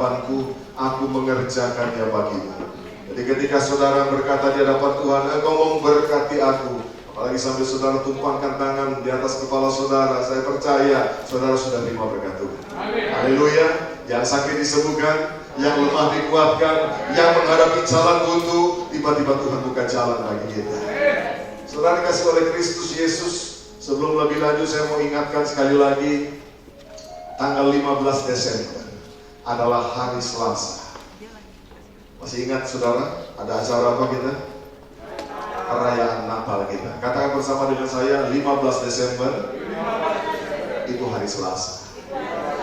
hadapanku, aku mengerjakannya bagimu. Jadi ketika saudara berkata di hadapan Tuhan, Engkau memberkati aku, apalagi sambil saudara tumpangkan tangan di atas kepala saudara, saya percaya saudara sudah terima berkat Tuhan. Haleluya. Yang sakit disembuhkan, yang lemah dikuatkan, yang menghadapi jalan buntu, tiba-tiba Tuhan buka jalan bagi kita. Saudara dikasih oleh Kristus Yesus, sebelum lebih lanjut saya mau ingatkan sekali lagi, tanggal 15 Desember adalah hari Selasa. Masih ingat saudara, ada acara apa kita? Perayaan Natal kita. Katakan bersama dengan saya, 15 Desember itu hari Selasa.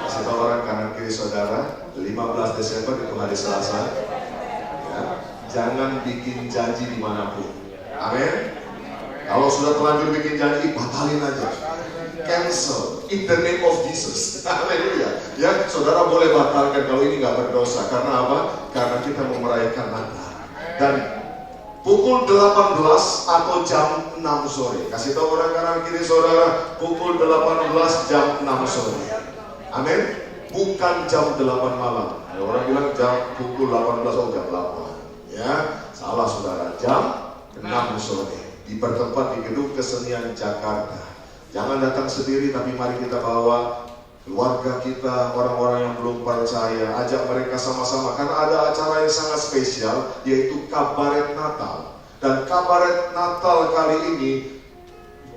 Masih tahu orang kanan kiri saudara, 15 Desember itu hari Selasa. Ya. Jangan bikin janji dimanapun. Amin. Kalau sudah terlanjur bikin janji, batalin aja. Cancel in the name of Jesus. Haleluya. Ya, saudara boleh batalkan kalau ini nggak berdosa. Karena apa? Karena kita mau merayakan Natal. Dan pukul 18 atau jam 6 sore. Kasih tahu orang kanan kiri saudara, pukul 18 jam 6 sore. Amin. Bukan jam 8 malam. Ada orang bilang jam pukul 18 atau jam 8. Ya, salah saudara. Jam 6 sore. Di bertempat di Gedung Kesenian Jakarta. Jangan datang sendiri, tapi mari kita bawa keluarga kita, orang-orang yang belum percaya, ajak mereka sama-sama. Karena ada acara yang sangat spesial, yaitu Kabaret Natal. Dan Kabaret Natal kali ini,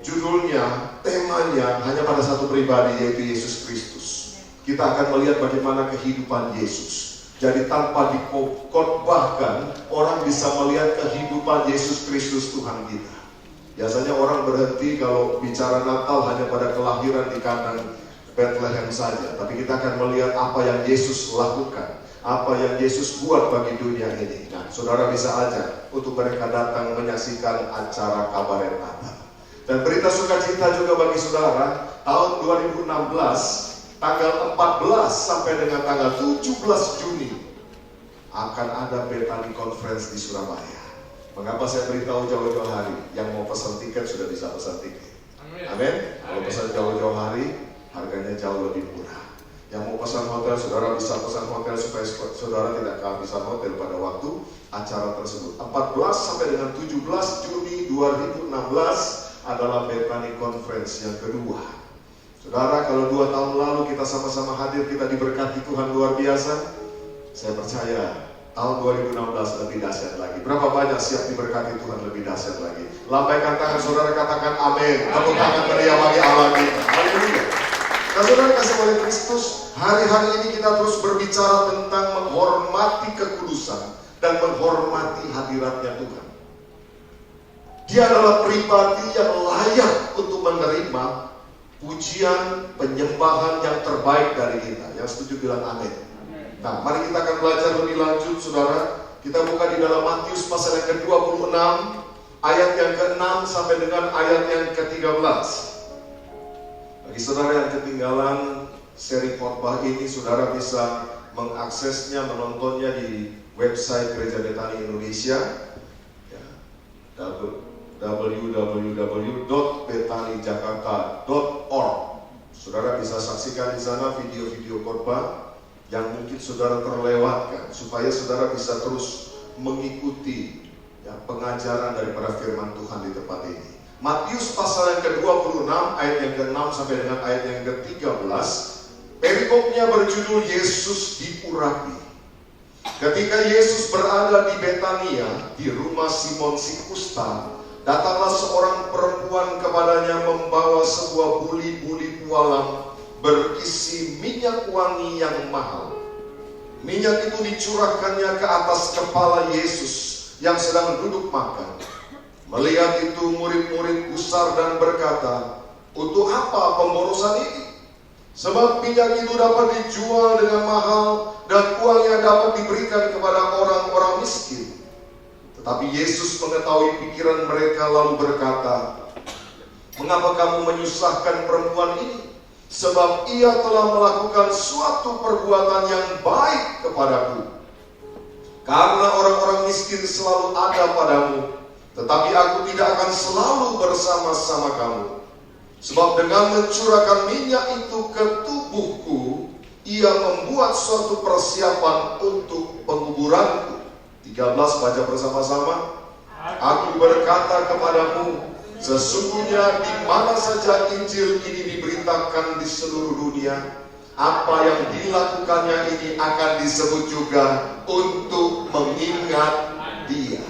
judulnya, temanya hanya pada satu pribadi, yaitu Yesus Kristus. Kita akan melihat bagaimana kehidupan Yesus. Jadi tanpa dikotbahkan, orang bisa melihat kehidupan Yesus Kristus Tuhan kita. Biasanya orang berhenti kalau bicara Natal hanya pada kelahiran di kandang Bethlehem saja. Tapi kita akan melihat apa yang Yesus lakukan, apa yang Yesus buat bagi dunia ini. Nah, saudara bisa ajak untuk mereka datang menyaksikan acara Kabaret Natal. Dan berita sukacita juga bagi saudara, tahun 2016, tanggal 14 sampai dengan tanggal 17 Juni akan ada Bethany Conference di Surabaya. Mengapa saya beritahu jauh-jauh hari? Yang mau pesan tiket sudah bisa pesan tiket. Amin. Kalau pesan jauh-jauh hari, harganya jauh lebih murah. Yang mau pesan hotel, saudara bisa pesan hotel supaya saudara tidak kehabisan hotel pada waktu acara tersebut. 14 sampai dengan 17 Juni 2016 adalah Bethany Conference yang kedua. Saudara, kalau 2 tahun lalu kita sama-sama hadir, kita diberkati Tuhan luar biasa. Saya percaya tahun 2016 lebih dahsyat lagi. Berapa banyak siap diberkati Tuhan lebih dahsyat lagi? Lambaikan tangan saudara, katakan amin. Tepuk tangan meriah bagi Allah kita. Haleluya. Nah, saudara kasih oleh Kristus, hari-hari ini kita terus berbicara tentang menghormati kekudusan dan menghormati hadiratnya Tuhan. Dia adalah pribadi yang layak untuk menerima pujian, penyembahan yang terbaik dari kita. Yang setuju bilang amin. Nah, mari kita akan belajar lebih lanjut, saudara. Kita buka di dalam Matius pasal yang ke-26, ayat yang ke-6 sampai dengan ayat yang ke-13. Bagi saudara yang ketinggalan seri khotbah ini, saudara bisa mengaksesnya, menontonnya di website Gereja Bethany Indonesia, ya, www.bethanyjakarta.org. Saudara bisa saksikan di sana video-video khotbah yang mungkin saudara terlewatkan, supaya saudara bisa terus mengikuti ya, pengajaran daripada firman Tuhan di tempat ini. Matius pasal yang ke-26 ayat yang ke-6 sampai dengan ayat yang ke-13, perikopnya berjudul Yesus diurapi. Ketika Yesus berada di Betania, di rumah Simon si Kusta, datanglah seorang perempuan kepadanya membawa sebuah buli-buli pualam berisi minyak wangi yang mahal. Minyak itu dicurahkannya ke atas kepala Yesus yang sedang duduk makan. Melihat itu murid-murid gusar dan berkata, "Untuk apa pemborosan ini? Sebab minyak itu dapat dijual dengan mahal dan uangnya dapat diberikan kepada orang-orang miskin." Tetapi Yesus mengetahui pikiran mereka lalu berkata, "Mengapa kamu menyusahkan perempuan ini? Sebab ia telah melakukan suatu perbuatan yang baik kepadaku. Karena orang-orang miskin selalu ada padamu, tetapi aku tidak akan selalu bersama-sama kamu. Sebab dengan mencurahkan minyak itu ke tubuhku, ia membuat suatu persiapan untuk penguburanku. 13 baca bersama-sama. Aku berkata kepadamu, sesungguhnya di mana saja Injil ini diberitakan di seluruh dunia, apa yang dilakukannya ini akan disebut juga untuk mengingat dia.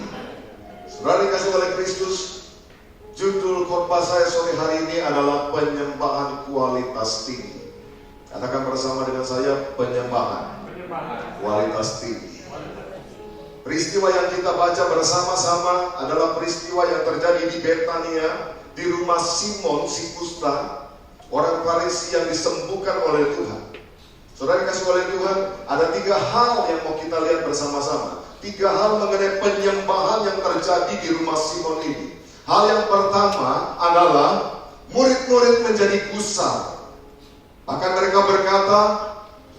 Saudara dikasih oleh Kristus, judul khotbah saya sore hari ini adalah penyembahan kualitas tinggi. Katakan bersama dengan saya, penyembahan kualitas tinggi. Peristiwa yang kita baca bersama-sama adalah peristiwa yang terjadi di Betania, di rumah Simon si kusta, orang Farisi yang disembuhkan oleh Tuhan. Saudara dikasih oleh Tuhan, ada 3 hal yang mau kita lihat bersama-sama. 3 hal mengenai penyembahan yang terjadi di rumah Simon ini. Hal yang pertama adalah murid-murid menjadi gusar. Bahkan mereka berkata,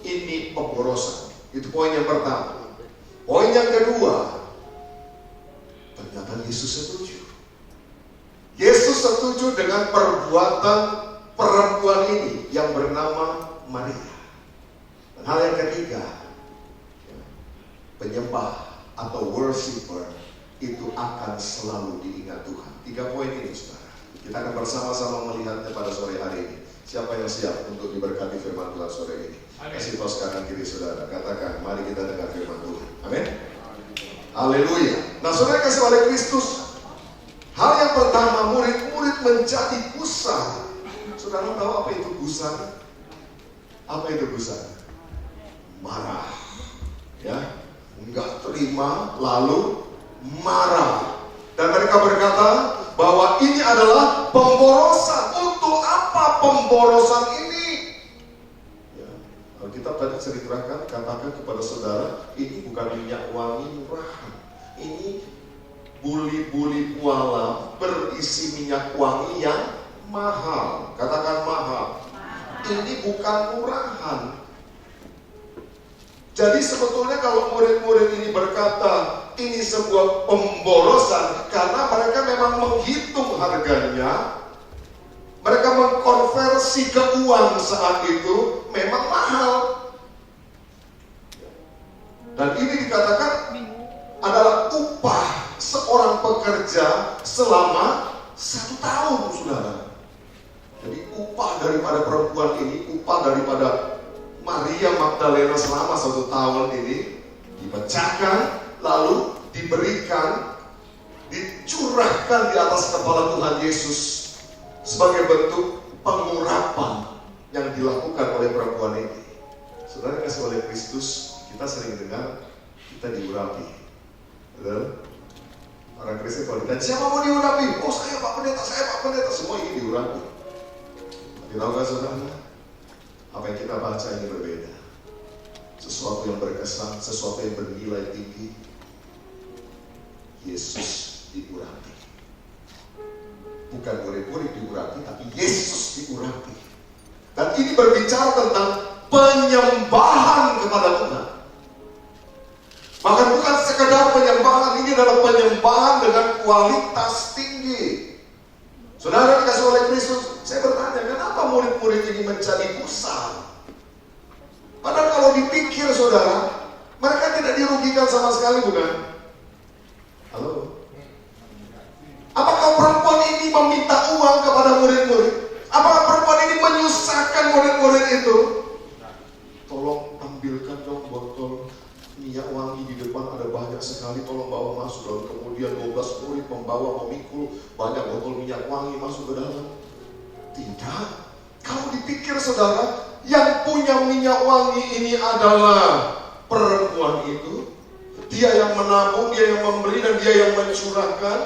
ini pemborosan. Itu poin yang pertama. Poin yang kedua, ternyata Yesus setuju. Yesus setuju dengan perbuatan perempuan ini yang bernama Maria. Dan hal yang ketiga, penyembah atau worshiper itu akan selalu diingat Tuhan. 3 poin ini, saudara. Kita akan bersama-sama melihatnya pada sore hari ini. Siapa yang siap untuk diberkati firman Tuhan sore ini? Kasih tos kanan kiri saudara. Katakan, mari kita dengar firman Tuhan. Amin. Haleluya. Nah, saudara kasih oleh Kristus, hal yang pertama, murid-murid menjadi gusar. Saudara tahu apa itu gusar? Apa itu gusar? Marah. Ya, enggak terima, lalu marah. Dan mereka berkata bahwa ini adalah pemborosan. Untuk apa pemborosan ini? Ya, Alkitab tadi ceritakan, katakan kepada saudara, ini bukan minyak wangi murahan. Ini buli-buli puala berisi minyak wangi yang mahal. Katakan mahal. Ini bukan murahan. Jadi sebetulnya kalau murid-murid ini berkata ini sebuah pemborosan, karena mereka memang menghitung harganya, mereka mengkonversi ke uang saat itu memang mahal. Dan ini dikatakan adalah upah seorang pekerja selama 1 tahun, saudara. Jadi upah daripada perempuan ini, upah daripada Maria Magdalena selama 1 tahun ini dipecahkan, lalu diberikan, dicurahkan di atas kepala Tuhan Yesus sebagai bentuk pengurapan yang dilakukan oleh perempuan ini. Saudara kasih oleh Kristus, kita sering dengar kita diurapi. Betul? Orang Kristen kalau ditanya, siapa mau diurapi? Oh saya Pak Pendeta, semua ini diurapi. Tapi tahukah saudara, apa yang kita baca ini berbeda. Sesuatu yang berkesan, sesuatu yang bernilai tinggi. Yesus diurapi. Bukan murid-murid diurapi, tapi Yesus diurapi. Dan ini berbicara tentang penyembahan kepada Tuhan. Bahkan bukan sekedar penyembahan, ini adalah penyembahan dengan kualitas tinggi. Saudara dikasih oleh Kristus, saya bertanya, kenapa murid-murid ini menjadi gusar? Padahal kalau dipikir saudara, mereka tidak dirugikan sama sekali, bukan? Halo? Apakah perempuan ini meminta uang kepada murid-murid? Apakah perempuan ini menyusahkan murid-murid itu? Tolong ambilkan dong botol minyak wangi di depan, ada banyak sekali, tolong bawa masuk. Lalu kemudian 12 murid membawa, memikul banyak botol minyak wangi masuk ke dalam. Tidak. Kalau dipikir saudara, yang punya minyak wangi ini adalah perempuan itu. Dia yang menabung, dia yang membeli, dan dia yang mencurahkan.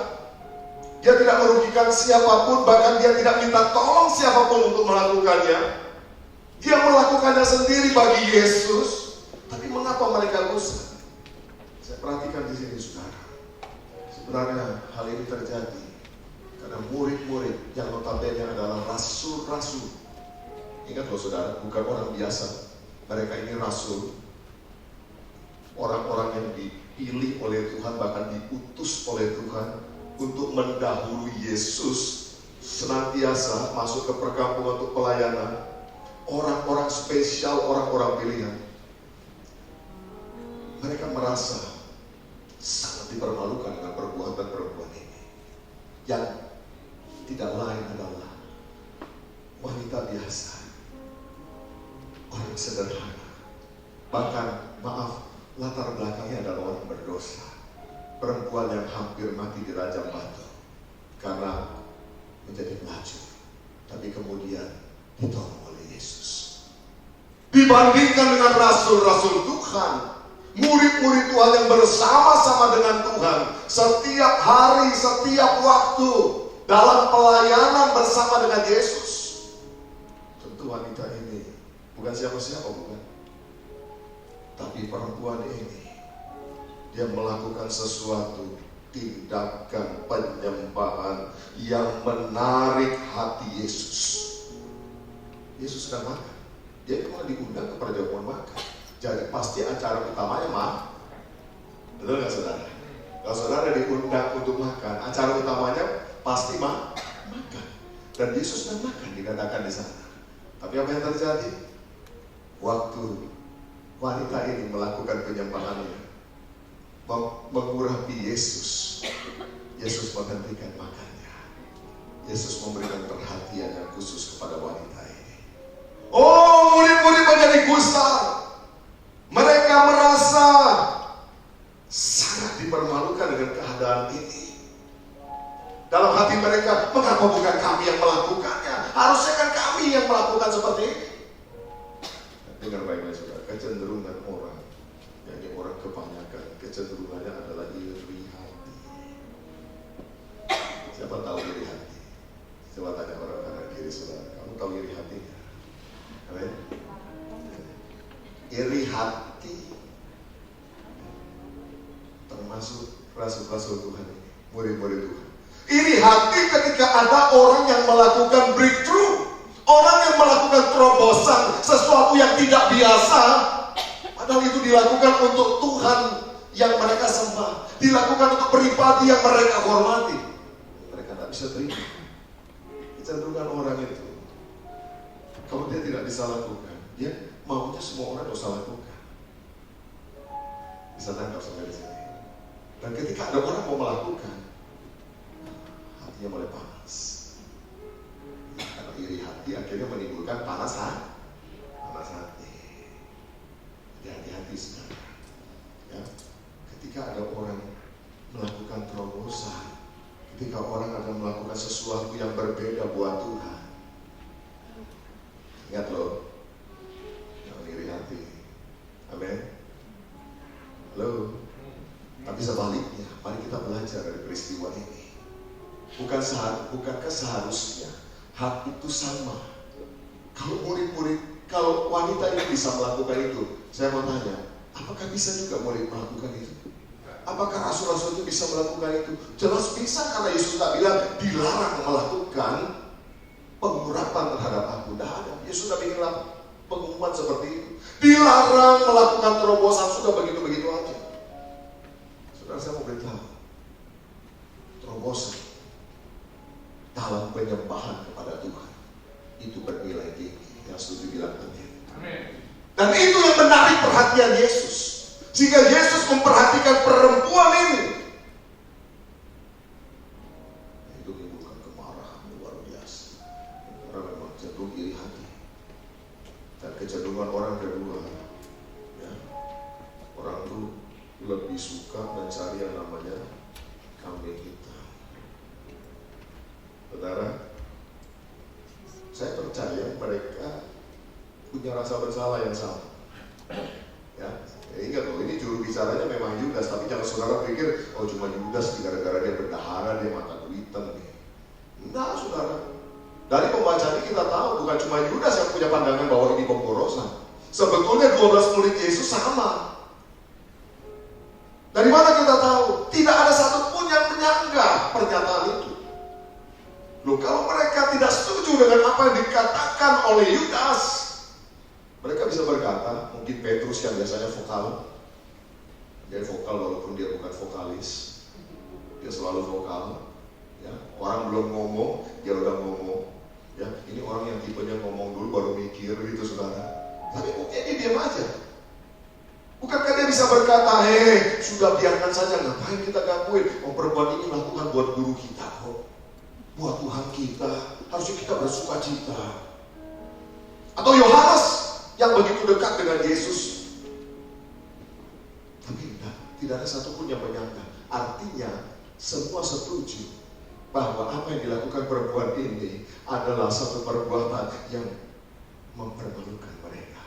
Dia tidak merugikan siapapun, bahkan dia tidak minta tolong siapapun untuk melakukannya. Dia melakukannya sendiri bagi Yesus. Tapi mengapa mereka gusar? Saya perhatikan di sini saudara. Sebenarnya hal ini terjadi karena murid-murid yang notabene adalah rasul-rasul. Ingat loh saudara, bukan orang biasa. Mereka ini rasul. Orang-orang yang dipilih oleh Tuhan, bahkan diutus oleh Tuhan untuk mendahului Yesus senantiasa masuk ke perkampungan untuk pelayanan. orang-orang spesial, orang-orang pilihan. Mereka merasa sangat dipermalukan dengan perbuatan perempuan ini, yang tidak lain adalah wanita biasa, orang sederhana. Bahkan, maaf, latar belakangnya adalah orang berdosa. Perempuan yang hampir mati dirajam batu karena menjadi pelacur, tapi kemudian ditolong oleh Yesus. Dibandingkan dengan rasul-rasul Tuhan, murid-murid Tuhan yang bersama-sama dengan Tuhan setiap hari, setiap waktu dalam pelayanan bersama dengan Yesus. Tentu wanita ini bukan siapa-siapa, bukan. Tapi perempuan ini, dia melakukan sesuatu tindakan penyembahan yang menarik hati Yesus. Yesus sedang makan. Dia malah diundang ke perjamuan makan. Jadi pasti acara utamanya mah. Betul nggak saudara? Kalau saudara diundang untuk makan, acara utamanya pasti makan. Dan Yesus sedang makan, dikatakan di sana. Tapi apa yang terjadi? Waktu wanita ini melakukan penyembahannya, mengurapi Yesus, Yesus menghentikan makannya. Yesus memberikan perhatian yang khusus kepada wanita ini. Oh, murid-murid menjadi gusar. Mereka merasa sangat dipermalukan dengan keadaan ini. Dalam hati mereka, mengapa bukan kami yang melakukannya? Harusnya kan kami yang melakukan seperti ini. Dengar baik-baik saudara, kecenderungan orang, yakni orang kebanyakan, kecenderungannya adalah iri hati. Siapa tahu iri hati? Coba tanya orang kanan kiri saudara, kamu tahu iri hatinya? Amin. Iri hati, termasuk rasul-rasul Tuhan ini, murid-murid Tuhan. Iri hati ketika ada orang yang melakukan breakthrough, orang yang melakukan terobosan, sesuatu yang tidak biasa, padahal itu dilakukan untuk Tuhan yang mereka sembah, dilakukan untuk pribadi yang mereka hormati. Mereka tidak bisa terima. Kecenderungan orang itu, kalau dia tidak bisa lakukan, dia maunya semua orang bisa lakukan. Bisa tangkap sampai di sini. Dan ketika ada orang mau melakukan, hatinya mulai panas. Karena iri hati akhirnya menimbulkan panas hati. Jadi hati-hati sekarang. Ya, ketika ada orang melakukan terobosan, ketika orang akan melakukan sesuatu yang berbeda buat Tuhan, ingat loh, jangan iri hati. Amin. Halo. Tapi sebaliknya, mari kita belajar dari peristiwa ini. Bukankah seharusnya hak itu sama? Kalau murid-murid, kalau wanita ini bisa melakukan itu, saya mau tanya, apakah bisa juga murid melakukan itu? Apakah rasul-rasul itu bisa melakukan itu? Jelas bisa, karena Yesus tak bilang dilarang melakukan pengurapan terhadap aku. Tidak ada. Yesus sudah bikin pengumuman seperti itu. Dilarang melakukan terobosan, sudah begitu-begitu aja. Saudara, saya mau beritahu, terobosan dalam penyembahan kepada Tuhan itu bernilai tinggi. Yang setuju bilang amin. Dan itu yang menarik perhatian Yesus, sehingga Yesus memperhatikan perempuan ini. Itu menimbulkan kemarahan luar biasa. Orang memang cenderung iri hati. Dan kecenderungan orang kedua, ya, orang itu lebih suka mencari yang namanya kambing hitam. Saudara, saya percaya mereka punya rasa bersalah yang sama. Ya, ingat loh, ini juru bicaranya memang Yudas, tapi jangan saudara pikir, oh cuma Yudas gara-gara dia bendahara, dia mata duitan nih. Enggak, saudara. Dari pembacaan ini kita tahu bukan cuma Yudas yang punya pandangan bahwa ini pemborosan. Sebetulnya 12 murid Yesus sama. Dari mana kita tahu? Tidak ada satupun yang menyanggah pernyataan itu. Loh, kalau mereka tidak setuju dengan apa yang dikatakan oleh Yudas, mereka bisa berkata, mungkin Petrus yang biasanya vokal, dia vokal walaupun dia bukan vokalis, dia selalu vokal. Ya, orang belum ngomong, dia udah ngomong. Ya, ini orang yang tipenya ngomong dulu baru mikir gitu saudara. Tapi buktinya dia diam aja. Bukankah dia bisa berkata, sudah biarkan saja, ngapain kita gangguin? Perempuan ini lakukan buat guru kita kok, buat Tuhan kita, harusnya kita bersuka cita. Atau Yohanes yang begitu dekat dengan Yesus, tapi tidak ada satupun yang menyangka. Artinya semua setuju bahwa apa yang dilakukan perempuan ini adalah satu perbuatan yang mempermalukan mereka.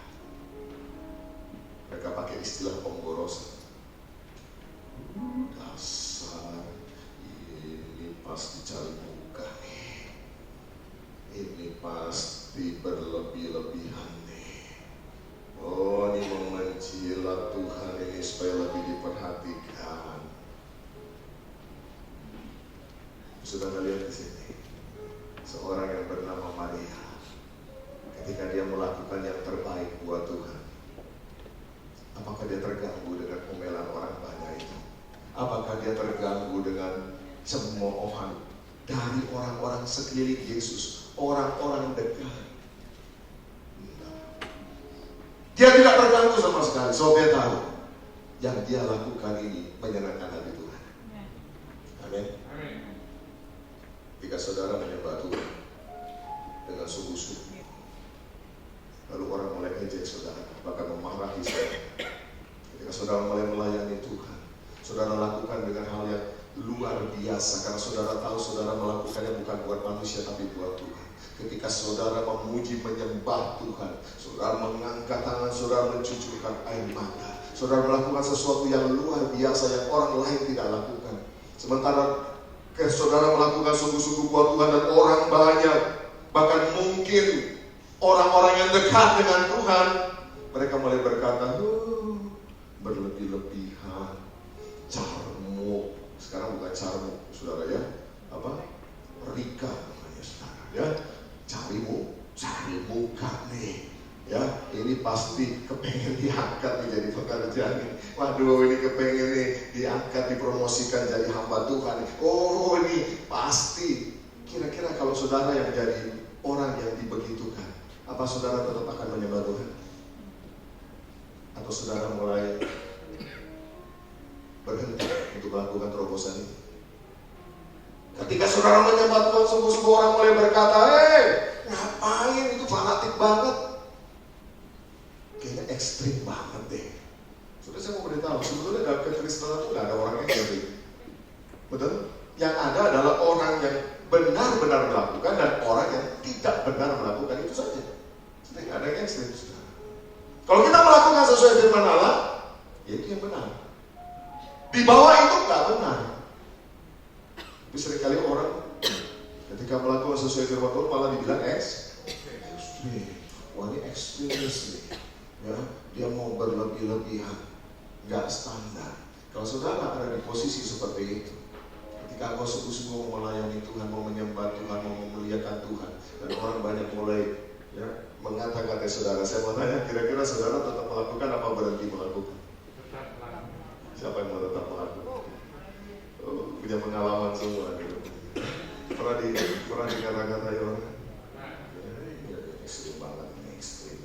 Mereka pakai istilah pemborosan. Dasar, ini pasti cari muka nih. Ini pasti berlebih-lebihan nih. Oh, ini mau menjilat Tuhan ini supaya lebih diperhatikan. Sudah lihat di sini, seorang yang bernama Maria, ketika dia melakukan yang terbaik buat Tuhan, apakah dia terganggu dengan omelan orang banyak itu? Apakah dia terganggu dengan cemoohan dari orang-orang sekeliling Yesus, orang-orang dekat? Dia tidak terganggu sama sekali. So dia tahu yang dia lakukan ini menyenangkan hati Tuhan. Amin. Jika saudara menyembah Tuhan dengan sungguh-sungguh, lalu orang mulai ejek saudara, bahkan memarahi saudara. Ketika saudara mulai melayani Tuhan, saudara lakukan dengan hal yang luar biasa, karena saudara tahu saudara melakukannya bukan buat manusia tapi buat Tuhan. Ketika saudara memuji menyembah Tuhan, saudara mengangkat tangan, saudara mencucurkan air mata, saudara melakukan sesuatu yang luar biasa yang orang lain tidak lakukan. Sementara saudara melakukan sungguh-sungguh buat Tuhan dan orang banyak, bahkan mungkin orang-orang yang dekat dengan Tuhan, mereka mulai berkata, berlebih-lebihan, carmuk. Sekarang bukan carmuk, saudara ya, Rika namanya saudara ya, cari muka nih, ya, ini pasti kepengen diangkat menjadi pekerjaan nih. Waduh, ini kepengen nih diangkat, dipromosikan jadi hamba Tuhan. Oh, ini pasti. Kira-kira kalau saudara yang jadi orang yang dibegitukan, apa saudara tetap akan menyembah Tuhan? Atau saudara mulai berhenti untuk melakukan terobosan ini? Ketika saudara menyembah Tuhan, sungguh-sungguh orang mulai berkata, ngapain itu fanatik banget? Kayaknya ekstrim banget deh. Sudah saya mau beritahu, sebetulnya dalam kekristenan itu nggak ada orang ekstrim. Betul? Yang ada adalah orang yang benar-benar melakukan dan orang yang tidak benar melakukan, itu saja. Jadi nggak ada yang ekstrim. Kalau kita melakukan sesuai firman Allah, ya itu yang benar. Di bawah itu nggak benar. Tapi seringkali orang ketika melakukan sesuai firman Tuhan malah dibilang ekstrim. Wah, ini ekstremis nih. Ya, dia mau berlebih-lebihan, nggak standar. Kalau saudara ada di posisi seperti itu, ketika engkau sungguh-sungguh melayani Tuhan, mau menyembah Tuhan, mau memuliakan Tuhan, dan orang banyak mulai mengata-ngatai saudara, saya mau tanya, kira-kira saudara tetap melakukan apa berhenti melakukan? Siapa yang mau tetap melakukan? Oh, punya pengalaman semua gitu. Pernah dikata-katai orang, ekstrim banget, ekstrim.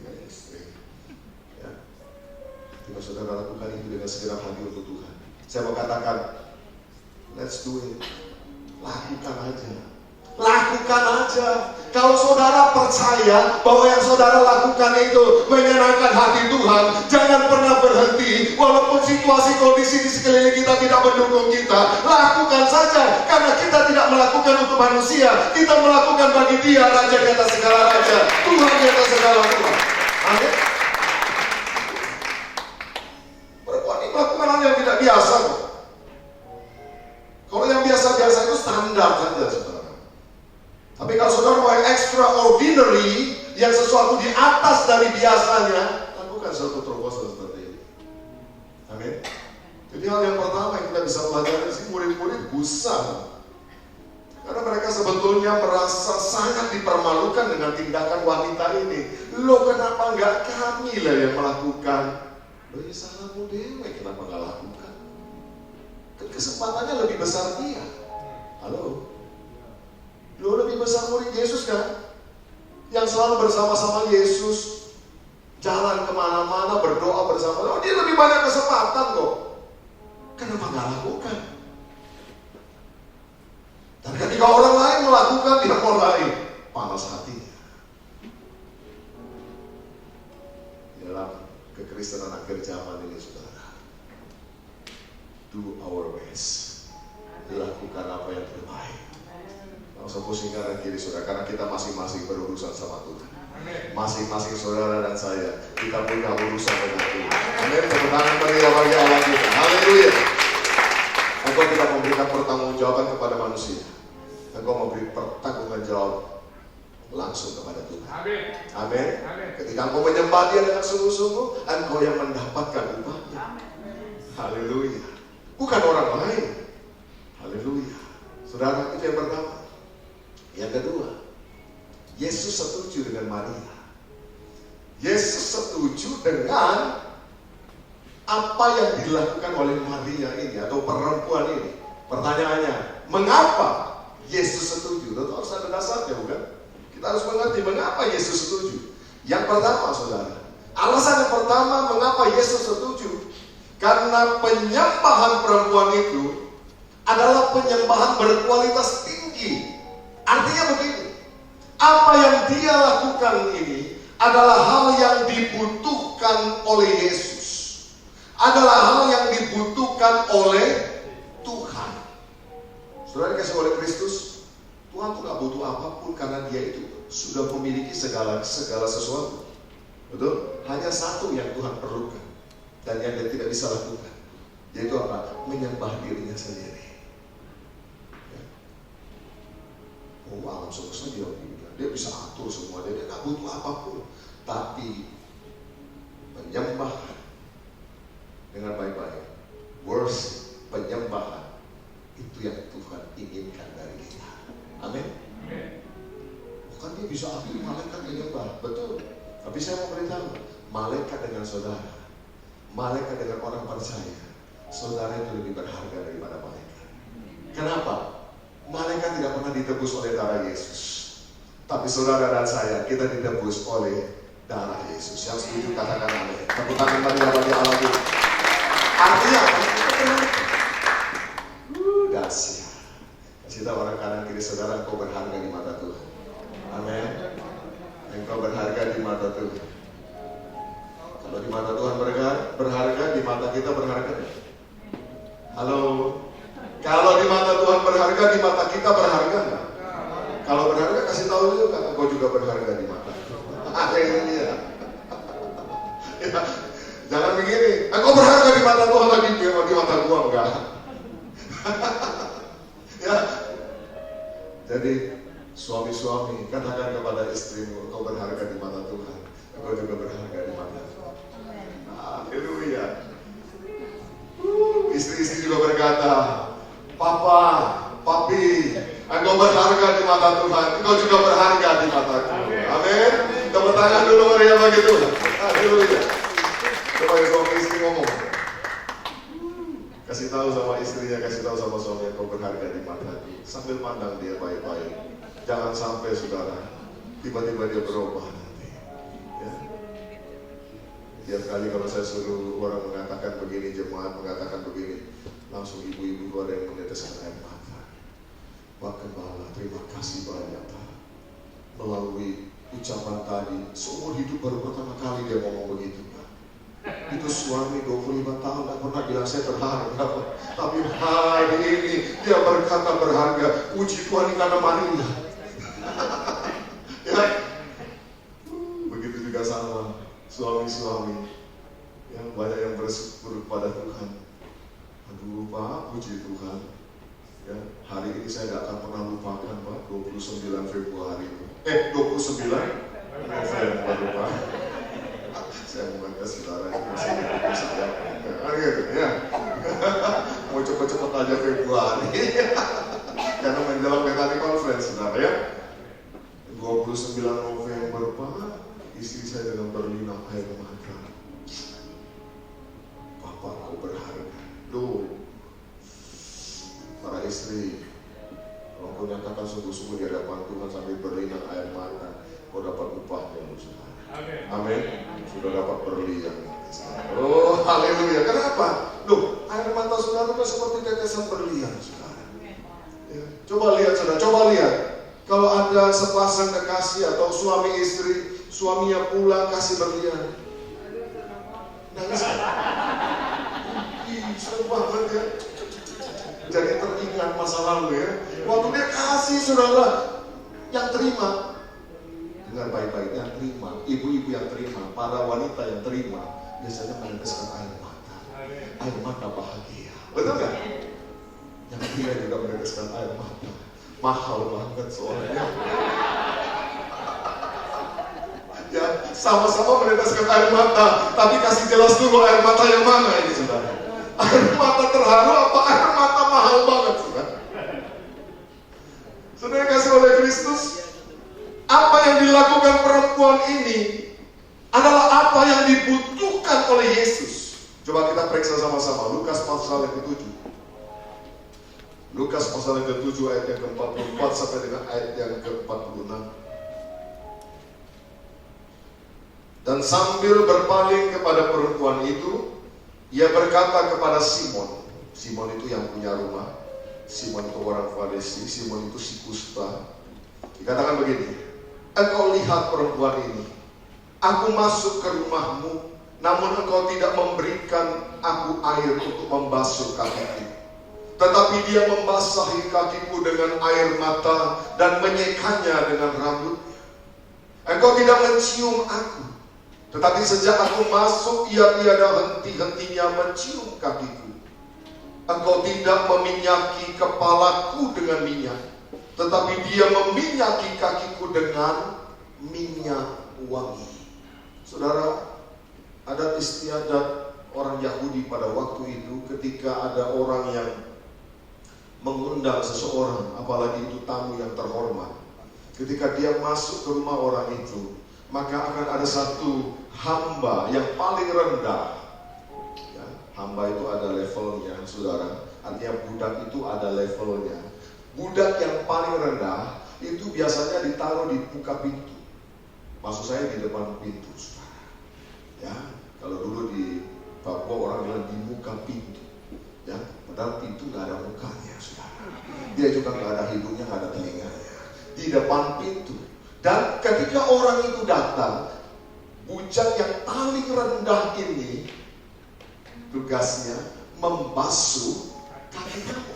Ya. Jika saudara lakukan itu dengan segenap hati untuk Tuhan, saya mau katakan, let's do it. Lakukan aja. Kalau saudara percaya bahwa yang saudara lakukan itu menyenangkan hati Tuhan, jangan pernah berhenti. Walaupun situasi kondisi di sekeliling kita tidak mendukung kita, lakukan saja. Karena kita tidak melakukan untuk manusia, kita melakukan bagi Dia, Raja di atas segala raja, Tuhan di atas segala Tuhan. Amin. Perempuan ini melakukan hal yang tidak biasa kok. Kalau yang biasa-biasa itu standar saja, saudara. Tapi kalau saudara mau yang extraordinary, yang sesuatu di atas dari biasanya, lakukan suatu terobosan seperti ini. Amin. Jadi hal yang pertama yang kita bisa pelajari sih, murid-murid gusar. Karena mereka sebetulnya merasa sangat dipermalukan dengan tindakan wanita ini. Loh, kenapa nggak kami lah yang melakukan? Loh, ya salahmu dewe, kenapa nggak lakukan? Kesempatannya lebih besar dia. Halo? Loh, lebih besar murid Yesus kan? yang selalu bersama-sama Yesus, jalan kemana-mana, berdoa bersama. Oh, dia lebih banyak kesempatan kok. Kenapa nggak lakukan? Dan ketika orang lain melakukan, dia mulai panas hatinya. Dalam kekristenan akhir zaman ini, saudara, do our best, lakukan apa yang terbaik. Nggak usah pusing kanan kiri, saudara, karena kita masing-masing berurusan sama Tuhan. Masing-masing saudara dan saya, kita punya urusan dengan Tuhan. Amin. Tepuk tangan meriah bagi Allah kita. Haleluya. Engkau tidak memberikan pertanggungjawaban kepada manusia. Engkau memberi pertanggungjawab langsung kepada Tuhan. Amin. Ketika engkau menyembah Dia dengan sungguh-sungguh, engkau yang mendapatkan upahnya. Haleluya. Bukan orang lain. Haleluya. Saudara, itu yang pertama. Yang kedua, Yesus setuju dengan Maria. Yesus setuju dengan apa yang dilakukan oleh Maria ini atau perempuan ini. Pertanyaannya, mengapa Yesus setuju? Tentu harus ada dasarnya, bukan? Kita harus mengerti mengapa Yesus setuju. Yang pertama, saudara, alasan yang pertama mengapa Yesus setuju, karena penyembahan perempuan itu adalah penyembahan berkualitas tinggi. Artinya begini, apa yang dia lakukan ini adalah hal yang dibutuhkan oleh Yesus, adalah hal yang dibutuhkan oleh Tuhan. Saudara dikasih oleh Kristus, Tuhan tuh gak butuh apapun karena Dia itu sudah memiliki segala sesuatu. Betul? Hanya satu yang Tuhan perlukan dan yang Dia tidak bisa lakukan, yaitu apa? Menyembah dirinya sendiri. Oh, alam semesta dia bisa atur semua, dia nggak butuh apapun, tapi penyembahan dengan baik-baik, worship, penyembahan itu yang Tuhan inginkan dari kita. Amin. Bukan dia bisa ambil malaikat menyembah, betul. Tapi saya mau beritahu, malaikat dengan saudara, malaikat dengan orang percaya, saudara itu lebih berharga daripada malaikat. Kenapa? Malaikat tidak pernah ditebus oleh darah Yesus, tapi saudara dan saya, kita ditebus oleh darah Yesus. Yang setuju katakan amin. Tepuk tangan bagi Allah kita. Artinya apa? Dahsyat. Kasih tahu orang kanan kiri saudara, engkau berharga di mata Tuhan. Amin. Engkau berharga di mata Tuhan. Kalau di mata Tuhan berharga, di mata kita berharga. Halo. Kalau di mata Tuhan berharga, di mata kita berharga enggak? Kalau berharga, kasih tahu juga, engkau juga berharga di mata. Ini dia. Ya, jangan begini, engkau berharga di mata Tuhan lagi, di mata gua enggak. Ya. Jadi suami-suami, katakan kepada istrimu, engkau berharga di mata Tuhan, engkau juga berharga di mata Tuhan. Haleluya. Istri-istri juga berkata, Papa, Papi, engkau berharga di mata Tuhan, engkau juga berharga di mataku. Amin. Tepuk tangan dulu meriah bagi Tuhan. Haleluya. Coba ya suami istri ngomong. Kasih tahu sama istrinya, kasih tahu sama suami, engkau berharga di mataku. Sambil pandang dia baik-baik. Jangan sampai saudara, tiba-tiba dia berubah nanti. Ya. Tiap kali kalau saya suruh orang mengatakan begini, jemaat mengatakan begini, langsung ibu-ibu ada yang meneteskan air mata. Pak Gembala, terima kasih banyak Pak. Melalui ucapan tadi, seumur hidup baru pertama kali dia ngomong begitu Pak. Itu suami 25 tahun gak pernah bilang saya berharga Pak. Tapi hari ini dia berkata berharga. Puji Tuhan karena Maria. Ya. Begitu juga sama suami-suami yang banyak yang bersyukur kepada Tuhan. Aduh Pak, puji Tuhan. Ya, hari ini saya tidak akan pernah lupakan Pak, 29 Februari itu. 29 November Pak. Saya mau ngajak saudara itu masih hidup saya. Gitu, ya. Mau cepet-cepet aja Februari. Karena menjelang Bethany Conference, saudara ya. 29 November Pak, istri saya dengan berlinang air mata. Papa, kau berharga. Duh, para istri, kalau kau nyatakan sungguh-sungguh di hadapan Tuhan sambil berlinang air mata, kau dapat upahnya. Amin. Sudah dapat berlian. Oh, haleluya. Kenapa? Loh, air mata saudara itu seperti tetesan berlian, saudara. Ya. Coba lihat, saudara. Coba lihat. Kalau ada sepasang kekasih atau suami istri, suaminya pulang kasih berlian. Nangis kan? Serem banget ya. Jadi teringat masa lalu ya. Waktu dia kasih, saudara, yang terima. Dengar baik-baik, yang terima, ibu-ibu yang terima, para wanita yang terima, biasanya meneteskan air mata. Air mata bahagia. Betul nggak? Yang pria juga meneteskan air mata. Mahal banget soalnya. Ya, sama-sama meneteskan air mata, tapi kasih jelas dulu air mata yang mana ini, saudara. Air mata terharu apa air mata mahal banget, saudara? Saudara kasih oleh Kristus. Apa yang dilakukan perempuan ini adalah apa yang dibutuhkan oleh Yesus. Coba kita periksa sama-sama Lukas pasal yang ke-7. Lukas pasal yang ke-7 ayat yang ke-44 sampai dengan ayat yang ke-46. Dan sambil berpaling kepada perempuan itu, ia berkata kepada Simon. Simon itu yang punya rumah. Simon itu orang Farisi. Simon itu si kusta. Dikatakan begini, engkau lihat perempuan ini. Aku masuk ke rumahmu, namun engkau tidak memberikan aku air untuk membasuh kakiku. Tetapi dia membasahi kakiku dengan air mata dan menyekanya dengan rambut. Engkau tidak mencium aku, tetapi sejak aku masuk, ia tiada henti-hentinya mencium kakiku. Engkau tidak meminyaki kepalaku dengan minyak, tetapi dia meminyaki kakiku dengan minyak wangi. Saudara, adat istiadat orang Yahudi pada waktu itu ketika ada orang yang mengundang seseorang, apalagi itu tamu yang terhormat, ketika dia masuk ke rumah orang itu, maka akan ada satu hamba yang paling rendah. Ya, hamba itu ada levelnya, saudara. Artinya budak itu ada levelnya. Budak yang paling rendah itu biasanya ditaruh di muka pintu. Maksud saya di depan pintu, saudara. Ya, kalau dulu di Papua orang bilang di muka pintu. Ya, padahal pintu nggak ada mukanya, saudara. Dia juga nggak ada hidungnya, nggak ada telinganya. Di depan pintu. Dan ketika orang itu datang, bujang yang paling rendah ini tugasnya membasuh kaki kamu.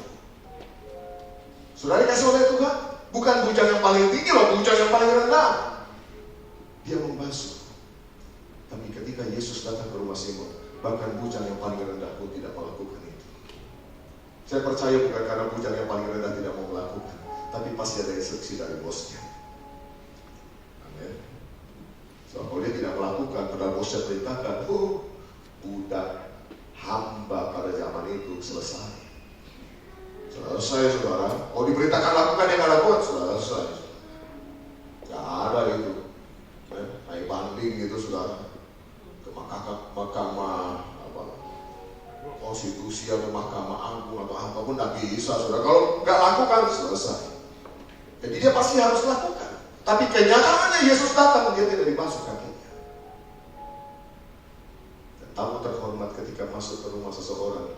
Saudara dikasih oleh Tuhan, bukan bujang yang paling tinggi loh, bujang yang paling rendah. Dia membasuh. Tapi ketika Yesus datang ke rumah Simon, bahkan bujang yang paling rendah pun tidak melakukan itu. Saya percaya bukan karena bujang yang paling rendah tidak mau melakukan, tapi pasti ada instruksi dari bosnya. Amin. So, kalau dia tidak melakukan, padahal bosnya perintahkan, budak hamba pada zaman itu selesai. Selesai, saudara. Kalau diberitakan lakukan, dia nggak lakukan, selesai. Gak ada itu. Naik banding gitu, saudara. Ke mahkamah konstitusi atau mahkamah agung atau apapun nggak bisa, saudara. Kalau nggak lakukan, selesai. Jadi dia pasti harus lakukan. Tapi kenyataannya Yesus datang, dia tidak dibasuh kakinya. Dan tamu terhormat ketika masuk ke rumah seseorang,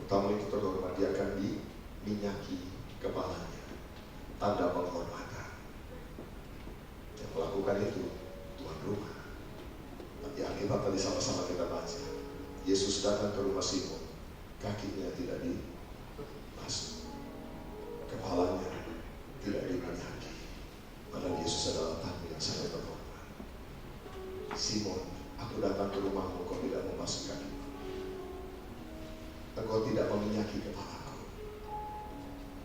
tamu itu terhormat, dia akan diminyaki kepalanya, tanda penghormatan. Yang melakukan itu tuan rumah. Tapi Alkitab tadi sama-sama kita baca, Yesus datang ke rumah Simon, kakinya tidak dibasuh, kepalanya tidak diminyaki. Padahal Yesus adalah tamu yang sangat terhormat. Simon, aku datang ke rumahmu, kau tidak membasuh kakiku. Engkau tidak meminyaki kepalaku.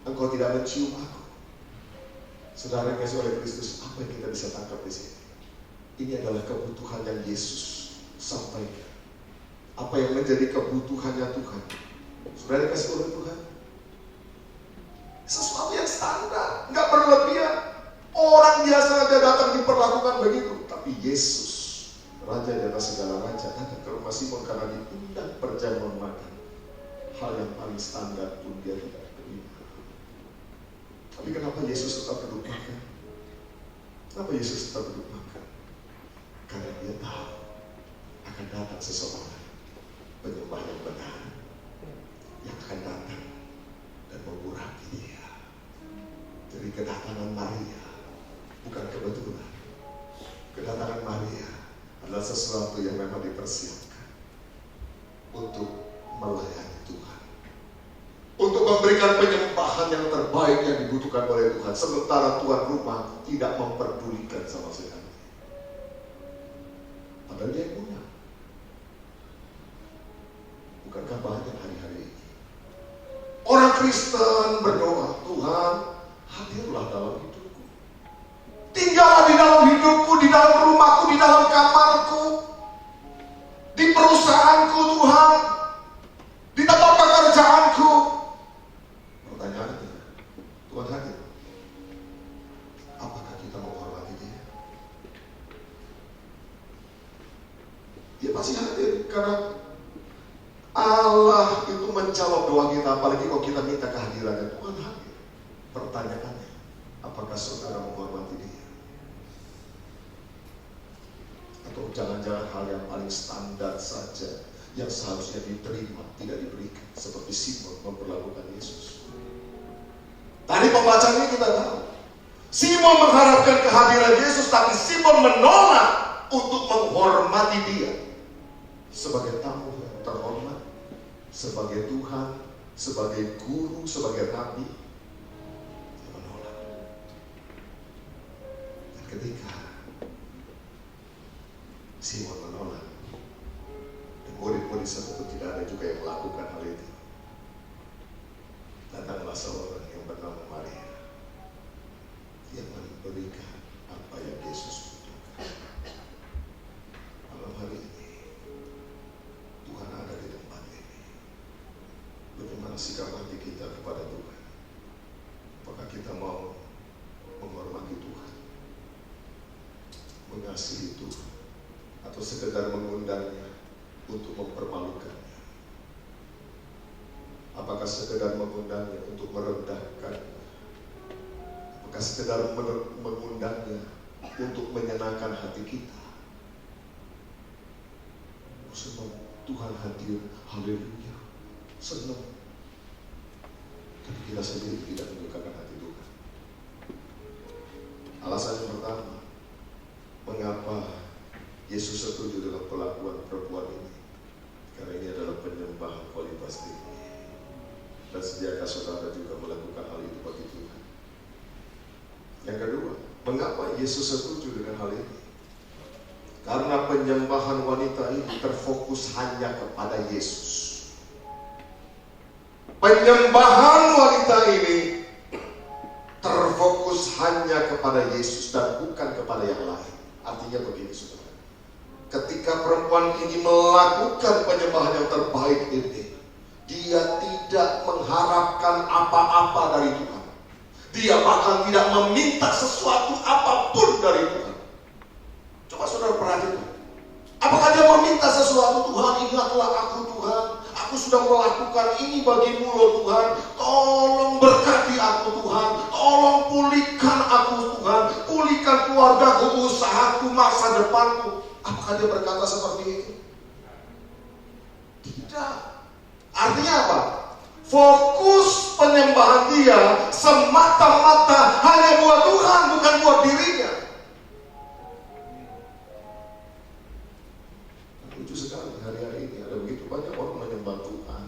Engkau tidak mencium aku. Saudara yang kasih oleh Kristus, apa yang kita bisa tangkap di sini? Ini adalah kebutuhan yang Yesus sampaikan. Apa yang menjadi kebutuhannya Tuhan? Saudara yang kasih oleh Tuhan, sesuatu yang standar, nggak berlebihan. Orang biasa aja datang diperlakukan begitu, tapi Yesus, Raja di atas segala raja, datang ke rumah Simon karena diundang perjamuan makan. Hal yang paling standar pun dia tidak terima. Tapi kenapa Yesus tetap duduk makan? Kenapa Yesus tetap duduk makan? Karena dia tahu akan datang seseorang, penyembah yang benar, yang akan datang dan mengurapi dia. Jadi kedatangan Maria bukan kebetulan. Kedatangan Maria adalah sesuatu yang memang dipersiapkan untuk melayani Tuhan, untuk memberikan penyembahan yang terbaik yang dibutuhkan oleh Tuhan, sementara tuan rumah tidak memperdulikan sama sekali. Padahal dia yang undang. Bukankah banyak hari-hari ini orang Kristen berdoa, Tuhan hadirlah dalam hidupku, tinggallah di dalam hidupku, di dalam rumahku, di dalam kamarku, di perusahaanku Tuhan, di tempat pekerjaanku. Pertanyaannya, Tuhan hadir, apakah kita menghormati dia? Dia pasti hadir, karena Allah itu menjawab doa kita, apalagi kalau kita minta kehadirannya. Tuhan hadir. Pertanyaannya, apakah saudara menghormati dia? Atau jangan-jangan hal yang paling standar saja yang seharusnya diterima tidak diberikan, seperti Simon memperlakukan Yesus. Tadi pembacaan ini kita tahu, Simon mengharapkan kehadiran Yesus, tapi Simon menolak untuk menghormati dia sebagai tamu yang terhormat, sebagai Tuhan, sebagai guru, sebagai nabi. Dia menolak. Dan ketika Simon menolak, dan murid-murid itu tidak ada juga yang melakukan hal itu, datanglah seorang yang bernama Maria, yang memberikan apa yang Yesus butuhkan. Malam hari ini Tuhan ada di tempat ini. Bagaimana sikap hati kita kepada Tuhan? Apakah kita mau menghormati Tuhan, mengasihi Tuhan, atau sekedar mengundangnya untuk mempermalukannya? Apakah sekedar mengundangnya untuk merendahkannya? Apakah sekedar mengundangnya untuk menyenangkan hati kita? Sebab Tuhan hadir, haleluya, senang. Tapi kita sendiri tidak menyukakan hati Tuhan. Alasan yang pertama, mengapa Yesus setuju dengan perlakuan perempuan ini? Karena ini adalah penyembahan kualitas tinggi. Dan sediakah saudara juga melakukan hal itu bagi Tuhan? Yang kedua, mengapa Yesus setuju dengan hal ini? Karena penyembahan wanita ini terfokus hanya kepada Yesus. Penyembahan wanita ini terfokus hanya kepada Yesus dan bukan kepada yang lain. Artinya begini saudara, ketika perempuan ini melakukan penyembahan yang terbaik ini, dia tidak mengharapkan apa-apa dari Tuhan. Dia bahkan tidak meminta sesuatu apapun dari Tuhan. Coba saudara perhatikan, apakah dia meminta sesuatu? Tuhan, ingatlah aku Tuhan, aku sudah melakukan ini bagimu loh Tuhan, tolong berkati aku Tuhan, tolong pulihkan aku Tuhan, pulihkan keluargaku, usahaku, masa depanku. Apakah dia berkata seperti ini? Tidak. Artinya apa? Fokus penyembahan dia semata-mata hanya buat Tuhan, bukan buat dirinya. Lucu sekali, hari-hari ini ada begitu banyak orang menyembah Tuhan,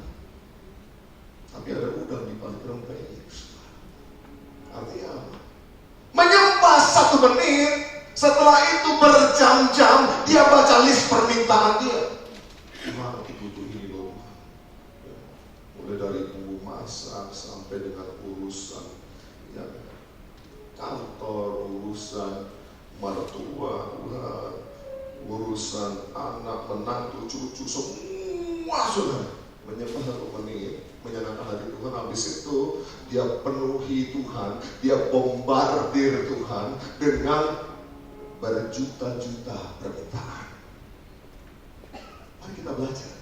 tapi ada udang di balik rempeyek. Artinya apa? Menyembah 1 menit, setelah itu berjam-jam dia baca list permintaan dia. Tuhan, aku butuh ini loh. Mulai dari bumbu masak sampai dengan urusan ya, kantor, urusan mertua, urusan anak, menantu, cucu, semua sudah menyembah 1 menit, menyenangkan hati Tuhan. Habis itu dia penuhi Tuhan, dia bombardir Tuhan dengan berjuta-juta permintaan. Mari kita belajar.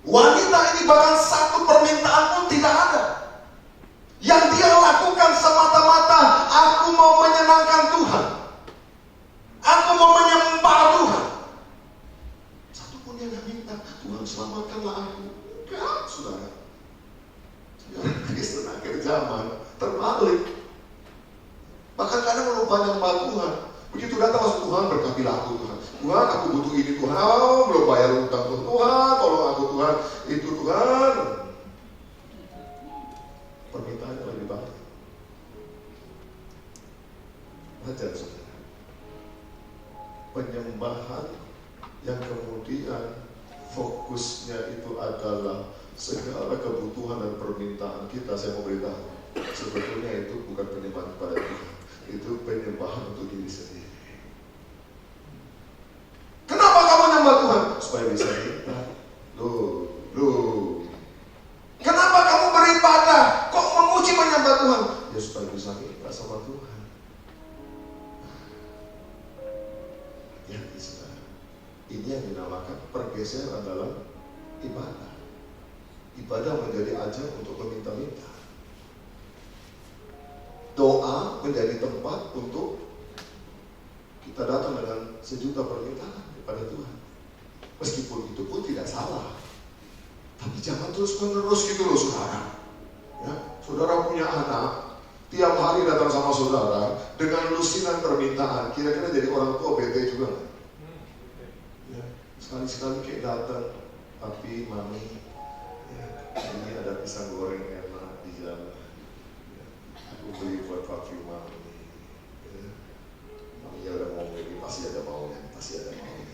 Wanita ini bahkan 1 permintaan pun tidak ada. Yang dia lakukan semata-mata, aku mau menyenangkan Tuhan. aku. Enggak, saudara. Sekarang Kristen akhir zaman terbalik. Bahkan kadang lupa nyembah Tuhan. Begitu datang masuk Tuhan, berkatilah aku Tuhan. Tuhan, aku butuh ini Tuhan. Oh, belum bayar utang Tuhan. Tuhan, tolong aku Tuhan. Itu Tuhan. Permintaannya lebih banyak. Wajar saudara. Penyembahan yang kemudian fokusnya itu adalah segala kebutuhan dan permintaan kita. Saya mau beritahu, sebetulnya itu bukan penyembahan kepada Tuhan, itu penyembahan untuk diri sendiri. Kenapa kamu nyembah Tuhan? Supaya bisa minta. Loh. Kenapa kamu beribadah? Kok memuji menyembah Tuhan? Ya supaya bisa minta sama Tuhan. Hati-hati saudara. Ini yang dinamakan pergeseran dalam ibadah. Ibadah menjadi ajang untuk meminta-minta. Doa menjadi tempat untuk kita datang dengan sejuta permintaan kepada Tuhan. Meskipun itu pun tidak salah, tapi jangan terus-menerus gitu loh saudara. Ya, saudara punya anak, tiap hari datang sama saudara dengan lusinan permintaan. Kira-kira jadi orang tua bete juga nggak? Ya, sekali-sekali kayak datang, tapi mami, ya, ini ada pisang goreng enak di jalan. Ya, aku beli buat papi mami. Ya, mami udah mau beli, pasti ada maunya, pasti ada maunya.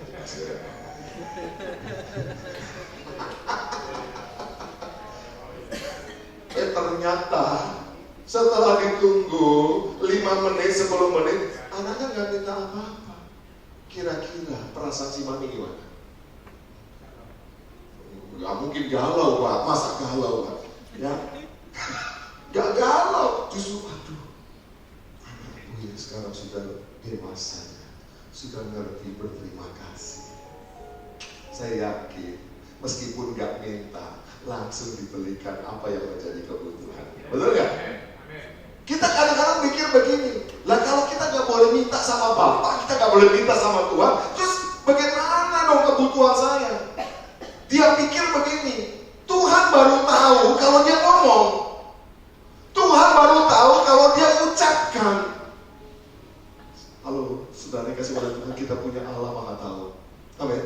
Ternyata setelah ditunggu 5 menit, 10 menit, anaknya nggak minta apa-apa. Kira-kira perasaan si mami gimana? Gak mungkin galau Pak, masa galau Pak? Ya, gak galau, justru aduh, anakku ini sekarang sudah dewasa, sudah ngerti berterima kasih. Saya yakin, meskipun gak minta, langsung dibelikan apa yang menjadi kebutuhan. Betul gak? Kita kadang-kadang mikir begini, lah kalau kita gak boleh minta sama Bapak, kita gak boleh minta sama Tuhan, terus bagaimana dong kebutuhan saya? Dia pikir begini, Tuhan baru tahu kalau dia ngomong, Tuhan baru tahu kalau dia ucapkan. Halo, saudara kasih pada Tuhan, kita punya Allah Maha Tahu. Amin.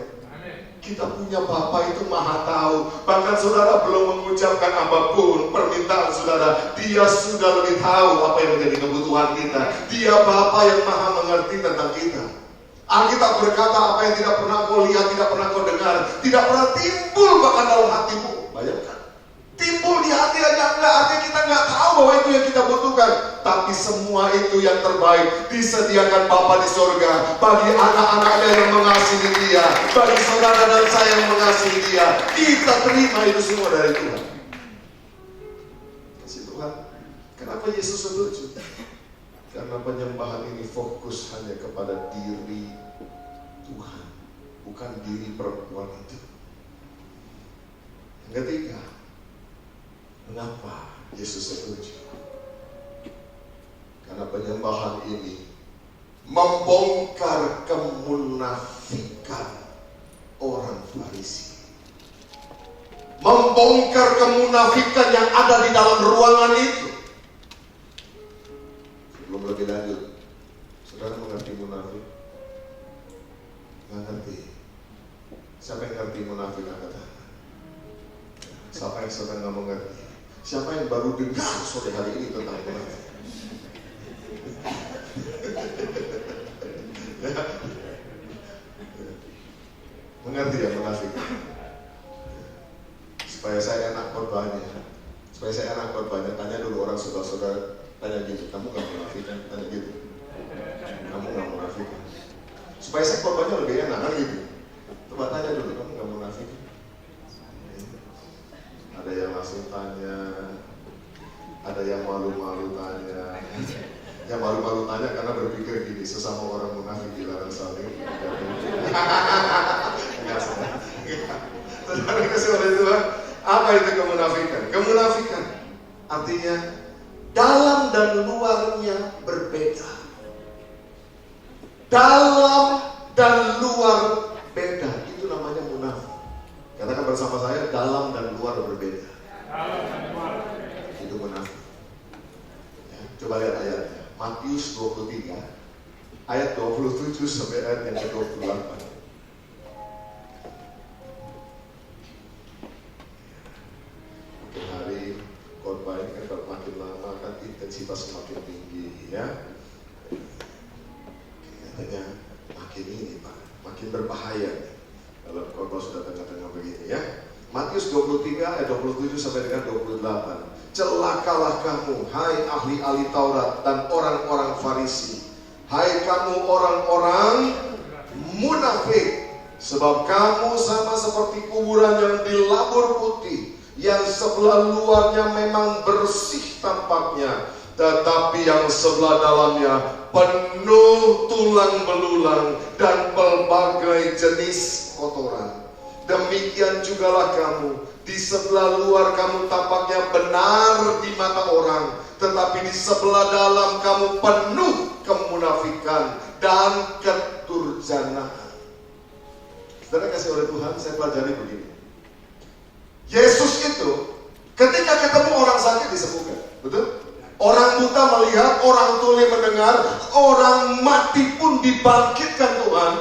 Kita punya Bapa itu Maha Tahu. Bahkan saudara belum mengucapkan apapun permintaan saudara, Dia sudah lebih tahu apa yang menjadi kebutuhan kita. Dia Bapa yang Maha mengerti tentang kita. Alkitab berkata, apa yang tidak pernah kau lihat, tidak pernah kau dengar, tidak pernah timbul bahkan dalam hatimu. Bayangkan, timbul di hati aja enggak, artinya kita enggak tahu bahwa itu yang kita butuhkan. Tapi semua itu yang terbaik disediakan Bapa di surga bagi anak-anaknya yang mengasihi Dia, bagi saudara dan saya yang mengasihi Dia. Kita terima itu semua dari Tuhan. Kasih Tuhan. Kenapa Yesus setuju? Karena penyembahan ini fokus hanya kepada diri Tuhan, bukan diri perempuan itu. Yang ketiga, mengapa Yesus setuju? Karena penyembahan ini membongkar kemunafikan orang Farisi. Membongkar kemunafikan yang ada di dalam ruangan itu. Sebelum lebih lanjut, saudara mengerti munafik? Nggak ngerti. Siapa yang ngerti munafik? Angkat tangan. Siapa yang sedang nggak mengerti? Siapa yang baru dengar sore hari ini tentang munafik? Mengerti ya munafik? Supaya saya enak khotbahnya, tanya dulu orang saudara-saudara, tanya gitu, kamu gak munafik kan? Tanya gitu, kamu gak munafik kan? Supaya saya khotbahnya lebih enak kan gitu. Coba tanya dulu, kamu gak munafik kan? Ada yang langsung tanya, ada yang malu-malu tanya. Yang malu-malu tanya karena berpikir gini, sesama orang munafik dilarang saling. Enggak salah. Saudara kasih oleh Tuhan, apa itu kemunafikan? Kemunafikan artinya dalam dan luarnya berbeda. Dalam dan luar beda, itu namanya munafik. Katakan bersama saya, dalam dan luar berbeda. Itu munafik. Ya, coba lihat ayatnya. Matius 23 ayat 27 sampai ayat yang ke-28. Makin hari khotbah ini kan kalau makin lama kan intensitas semakin tinggi ya. Katanya makin ini Pak, makin berbahaya kalau khotbah sudah tengah-tengah begini ya. Matius 23 ayat 27 sampai dengan 28. Celakalah kamu, hai ahli-ahli Taurat dan orang-orang Farisi. Hai kamu orang-orang munafik, sebab kamu sama seperti kuburan yang dilabur putih, yang sebelah luarnya memang bersih tampaknya, tetapi yang sebelah dalamnya penuh tulang belulang dan berbagai jenis kotoran. Demikian jugalah kamu, di sebelah luar kamu tampaknya benar di mata orang, tetapi di sebelah dalam kamu penuh kemunafikan dan keturjanaan. Saudara kasih oleh Tuhan, saya pelajari begini. Yesus itu ketika ketemu orang sakit disembuhkan, betul? Orang buta melihat, orang tuli mendengar, orang mati pun dibangkitkan Tuhan.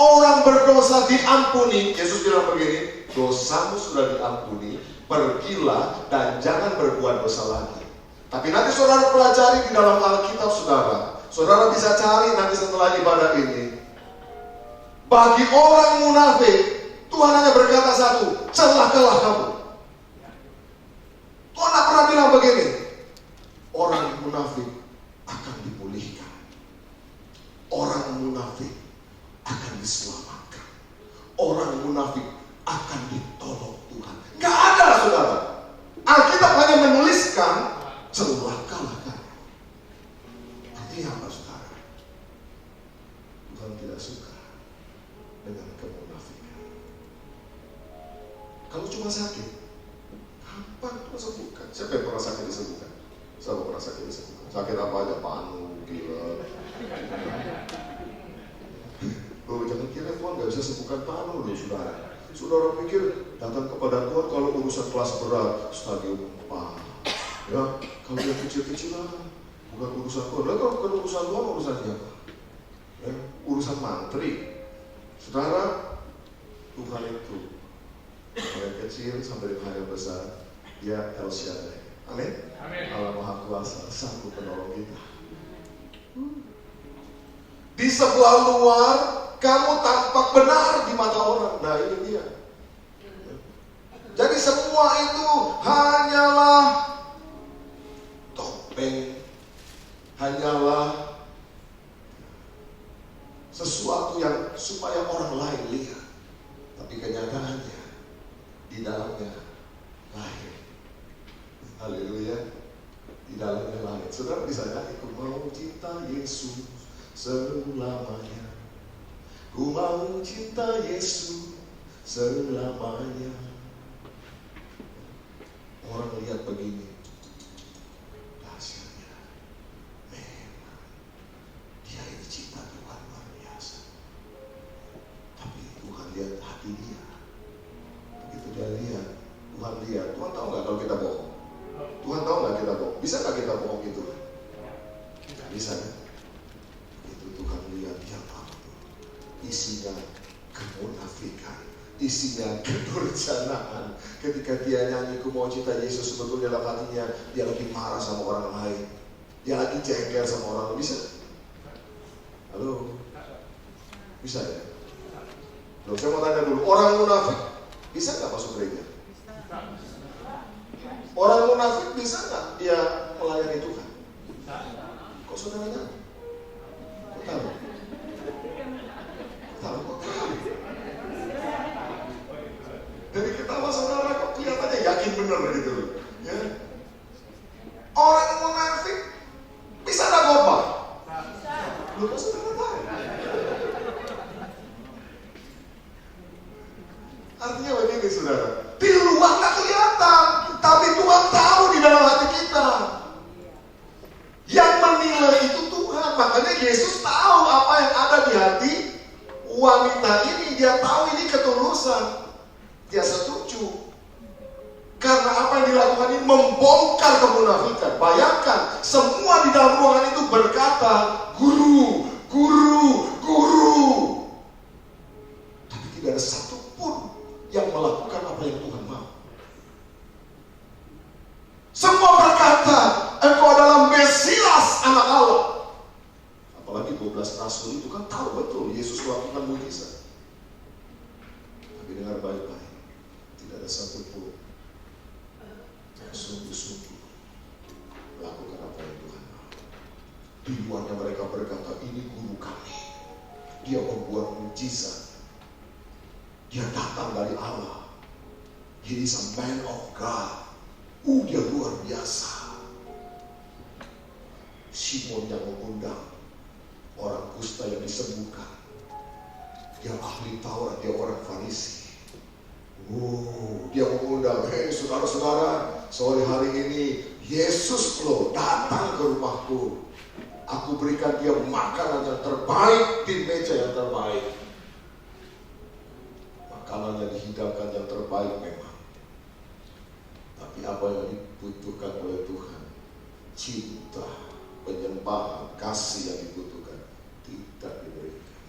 Orang berdosa diampuni. Yesus bilang begini, dosamu sudah diampuni, pergilah dan jangan berbuat dosa lagi. Tapi nanti saudara pelajari di dalam Alkitab saudara. Saudara bisa cari nanti setelah ibadah ini. Bagi orang munafik, Tuhan hanya berkata satu, celakalah kamu. Tuhan tak pernah bilang begini, orang munafik akan dipulihkan. Orang munafik akan diselamatkan. Orang munafik akan ditolong Tuhan. Gak ada saudara. Alkitab hanya menuliskan celakalah kamu. Artinya apa saudara? Tuhan tidak suka dengan kemunafikan. Kalau cuma sakit, gampang Tuhan sembuhkan. Siapa yang pernah sakit disembuhkan? Siapa pernah sakit disembuhkan? Sakit apa aja? Panu, gila. Oh, jangan kira Tuhan gak bisa sembuhkan panu loh saudara. Saudara pikir datang kepada Tuhan kalau urusan kelas berat, stadium 4. Ya, kalau yang kecil-kecilan bukan urusan Tuhan. Lalu kalau bukan urusan Tuhan, urusan siapa? Ya, urusan mantri. Saudara, Tuhan itu dari kecil sampai dengan hari besar, Dia El Shaddai. Amin. Allah Maha Kuasa, sanggup menolong kita. Di sebelah luar kamu tampak benar di mata orang. Nah ini dia. Jadi semua itu hanyalah topeng, hanyalah sesuatu yang supaya orang lain lihat. Tapi kenyataannya di dalamnya lain. Haleluya. Di dalamnya lain. Saudara bisa nyanyi, aku mau cinta Yesus selamanya. Ku mau cinta Yesus selamanya. Orang lihat begini, dahsyatnya, memang dia ini cinta Tuhan luar biasa. Tapi Tuhan lihat hati dia. Begitu dia lihat, Tuhan tahu nggak kalau kita bohong? Tuhan tahu nggak kita bohong? Bisa nggak kita bohong gitu? Bisa kan? Begitu Tuhan lihat dia tahu. Isinya kemunafikan, isinya kedurjanaan. Ketika dia nyanyi ku mau cinta Yesus, sebetulnya dalam hatinya dia lebih marah sama orang lain, dia lagi jengkel sama orang lain. Bisa? Halo? Bisa ya? Loh, saya mau tanya dulu, orang munafik bisa nggak masuk gereja? Orang munafik bisa nggak dia melayani Tuhan? Kok saudara tahu? Kok tahu? Dari ketawa saudara kok kelihatannya yakin benar gitu loh. Ya. Orang munafik bisa nggak khotbah? Lu kok saudara tahu? Artinya begini saudara, di luar nggak kelihatan, tapi Tuhan tahu di dalam hati kita. Yang menilai itu Tuhan, makanya Yesus tahu apa yang ada di hati wanita ini. Dia tahu ini ketulusan. Dia karena apa yang dilakukan ini membongkar kemunafikan. Bayangkan, semua di dalam ruangan itu berkata, guru, guru, guru. Tapi tidak ada satupun yang melakukan apa yang Tuhan mau. Semua berkata, engkau adalah Mesias, anak Allah. Apalagi 12 rasul itu kan tahu betul Yesus melakukan mujizat. Tapi dengar baik-baik, tidak ada satupun yang sungguh-sungguh melakukan apa yang Tuhan mau. Di luarnya mereka berkata, ini guru kami. Dia membuat mujizat. Dia datang dari Allah. He is a man of God. Dia luar biasa. Simon yang mengundang orang kusta yang disembuhkan. Dia ahli Taurat, dia orang Farisi. Dia mengundang, hei saudara-saudara, sore hari ini Yesus loh datang ke rumahku. Aku berikan dia makanan yang terbaik di meja yang terbaik. Makanan yang dihidangkan yang terbaik memang. Tapi apa yang dibutuhkan oleh Tuhan? Cinta, penyembahan, kasih yang dibutuhkan tidak diberikan.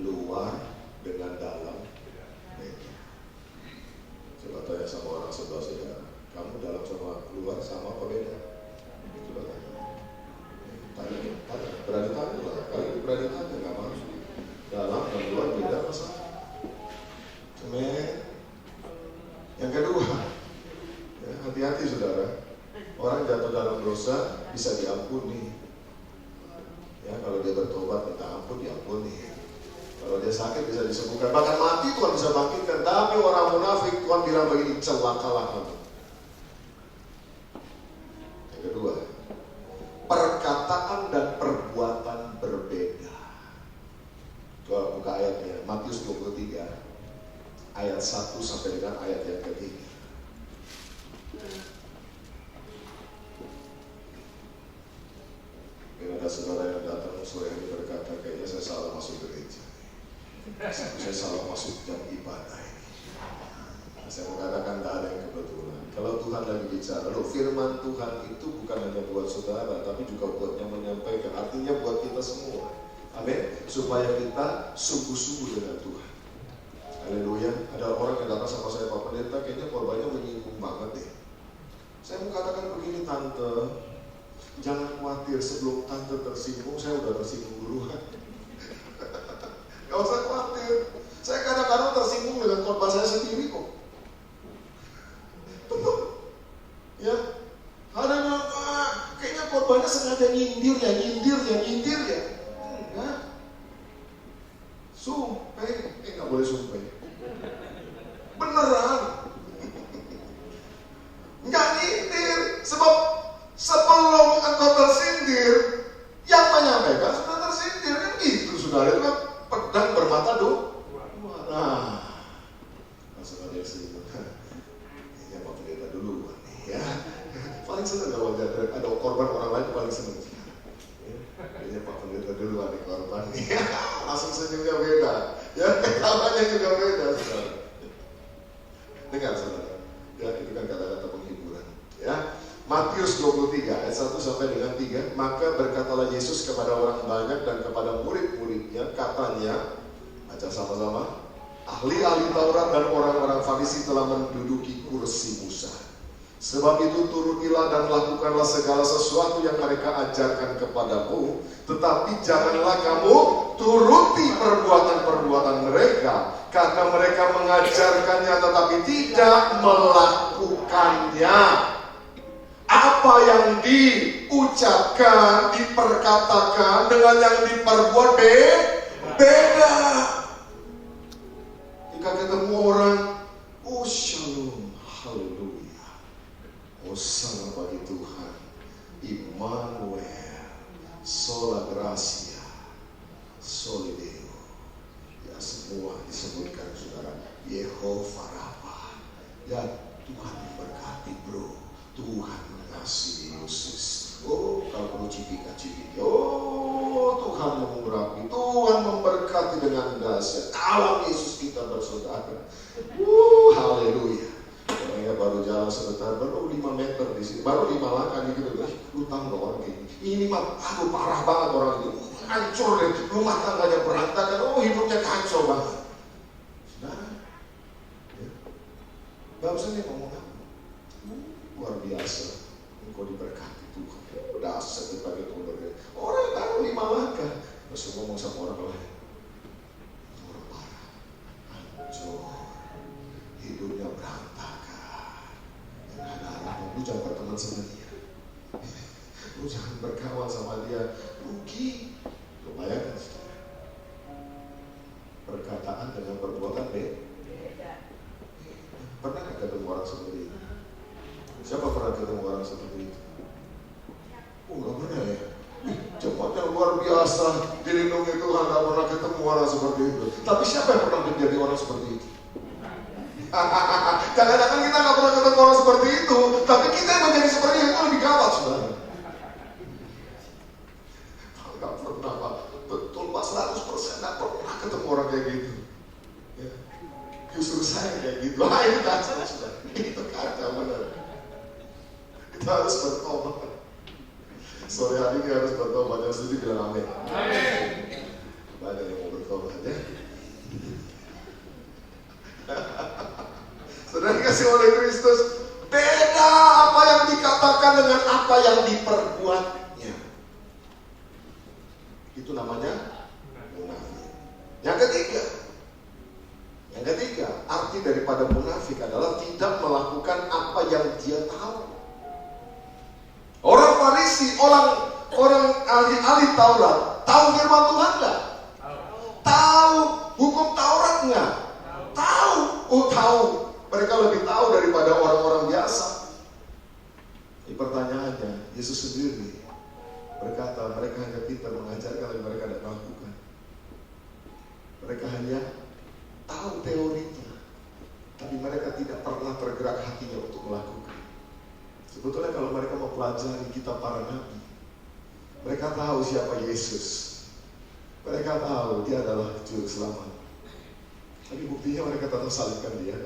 Luar dengan dalam beda. Coba tanya sama orang sebelah saudara, kamu dalam sama luar sama apa beda? Coba tanya. Tanya. Berani tanya lah. Kali berani tanya, nggak mau. Dalam dan luar beda masa? Amen. Yang kedua, ya, hati-hati saudara. Orang jatuh dalam dosa bisa diampuni. Ya, kalau dia bertobat minta ampun diampuni. Kalau dia sakit bisa disembuhkan. Bahkan mati Tuhan bisa bangkitkan. Tapi orang munafik Tuhan bilang begini, celakalah kamu. Yang kedua, perkataan dan perbuatan berbeda. Coba buka ayatnya, Matius 23 ayat 1 sampai dengan ayat yang ketiga. Mungkin ada saudara yang datang sore ini berkata, kayaknya saya salah masuk gereja. Saya salah masuk jam ibadah ini. Saya mengatakan tidak ada yang kebetulan. Kalau Tuhan lagi bicara, loh, firman Tuhan itu bukan hanya buat saudara, tapi juga buat yang menyampaikan. Artinya buat kita semua. Amin. Supaya kita sungguh-sungguh dengan Tuhan. Haleluya. Ada orang yang datang sama saya, Pak Pendeta, kayaknya korbannya menyinggung banget deh. Saya mau katakan begini, Tante, jangan khawatir, sebelum Tante tersinggung, saya udah tersinggung duluan. Gak usah khawatir. Saya kadang-kadang tersinggung dengan korban saya sendiri kok. Betul. Ya. Ada yang kayaknya korbannya sengaja nyindir ya. Enggak. Sumpah, nggak boleh sumpah. Beneran. Nggak nyindir. Sebab sebelum engkau tersindir, yang menyampaikan sudah tersindir. Kan gitu, saudara. Itu kan pedang bermata dua. Nah, langsung ada yang sini. Kayaknya Pak Pendeta dulu ya. Paling seneng kalau ada korban orang lain, paling seneng. Kayaknya Pak Pendeta dulu ada korban. Langsung senyumnya beda. Ya, ketawanya juga beda, saudara. Dengar, saudara. Ya, itu kan kata-kata penghiburan. Ya, Matius 23 ayat 1 sampai dengan 3. Maka berkatalah Yesus kepada orang banyak dan kepada murid-muridnya, katanya, baca sama-sama, ahli-ahli Taurat dan orang-orang Farisi telah menduduki kursi Musa. Sebab itu turunilah dan lakukanlah segala sesuatu yang mereka ajarkan kepadamu, tetapi janganlah kamu turuti perbuatan-perbuatan mereka, karena mereka mengajarkannya tetapi tidak melakukannya. Apa yang diucapkan, diperkatakan dengan yang diperbuat beda. Jika ketemu orang, oh shalom, haleluya. Hosana bagi Tuhan, Immanuel, sola gracia, soli Deo. Ya, semua disebutkan, saudara. Yehova Rafa. Ya, Tuhan memberkati, bro. Tuhan mengasihi Yesus. Oh, kalau perlu cipika-cipika. Oh, Tuhan mengurapi, Tuhan memberkati dengan dahsyat. Dalam Yesus kita bersaudara. Haleluya. Orangnya baru jalan jalan sebentar, baru 5 meter di sini, baru 5 langkah gitu. Lu tahu gak orang gini? Ini mah, aduh parah banget orang ini. Hancur deh, rumah tangganya berantakan, hidupnya kacau banget. Saudara, ya. Barusan dia ngomong apa? Luar biasa, engkau diberkati Tuhan. Udah asal dipakai keluarga. Orang baru 5 langkah, masih ngomong sama orang lain. Orang parah, hancur, hidupnya berantakan. Yang ada arahnya, lu jangan berteman sama dia. Lu jangan berkawan sama dia, rugi. Lu bayangkan saudara, perkataan dengan perbuatan beda. Pernah gak ketemu orang seperti itu? Siapa pernah ketemu orang seperti itu? Gak pernah ya? Cepat yang luar biasa, dilindungi Tuhan, gak pernah ketemu orang seperti itu. Tapi siapa yang pernah menjadi orang seperti itu? Jangan-jangan kita gak pernah ketemu orang seperti itu, tapi kita yang menjadi seperti itu lebih gawat, saudara. Gak pernah, Pak. Betul, Pak, 100% gak pernah ketemu orang kayak gitu. Ya. Justru saya kayak gitu. Itu kacau, saudara. Itu kacau, benar. Kita harus bertobat. Sore hari ini harus bertobat. Yang setuju bilang amin. Amin. Banyak yang mau bertobat ya. Saudara dikasih oleh Kristus, beda apa yang dikatakan dengan apa yang diperbuatnya. Itu namanya munafik. Yang ketiga, arti daripada munafik adalah tidak melakukan apa yang dia tahu. Orang Farisi, orang ahli Taurat, tahu firman Tuhan nggak? Tahu hukum Taurat nggak? Tahu. Tahu. Mereka lebih tahu daripada orang-orang biasa. Ini pertanyaannya, Yesus sendiri berkata mereka hanya pintar mengajarkan tapi mereka tidak melakukan. Mereka hanya tahu teorinya, tapi mereka tidak pernah tergerak hatinya untuk melakukan. Sebetulnya kalau mereka mempelajari kitab para nabi, mereka tahu siapa Yesus. Mereka tahu dia adalah juru selamat. Tapi buktinya mereka tetap salibkan dia.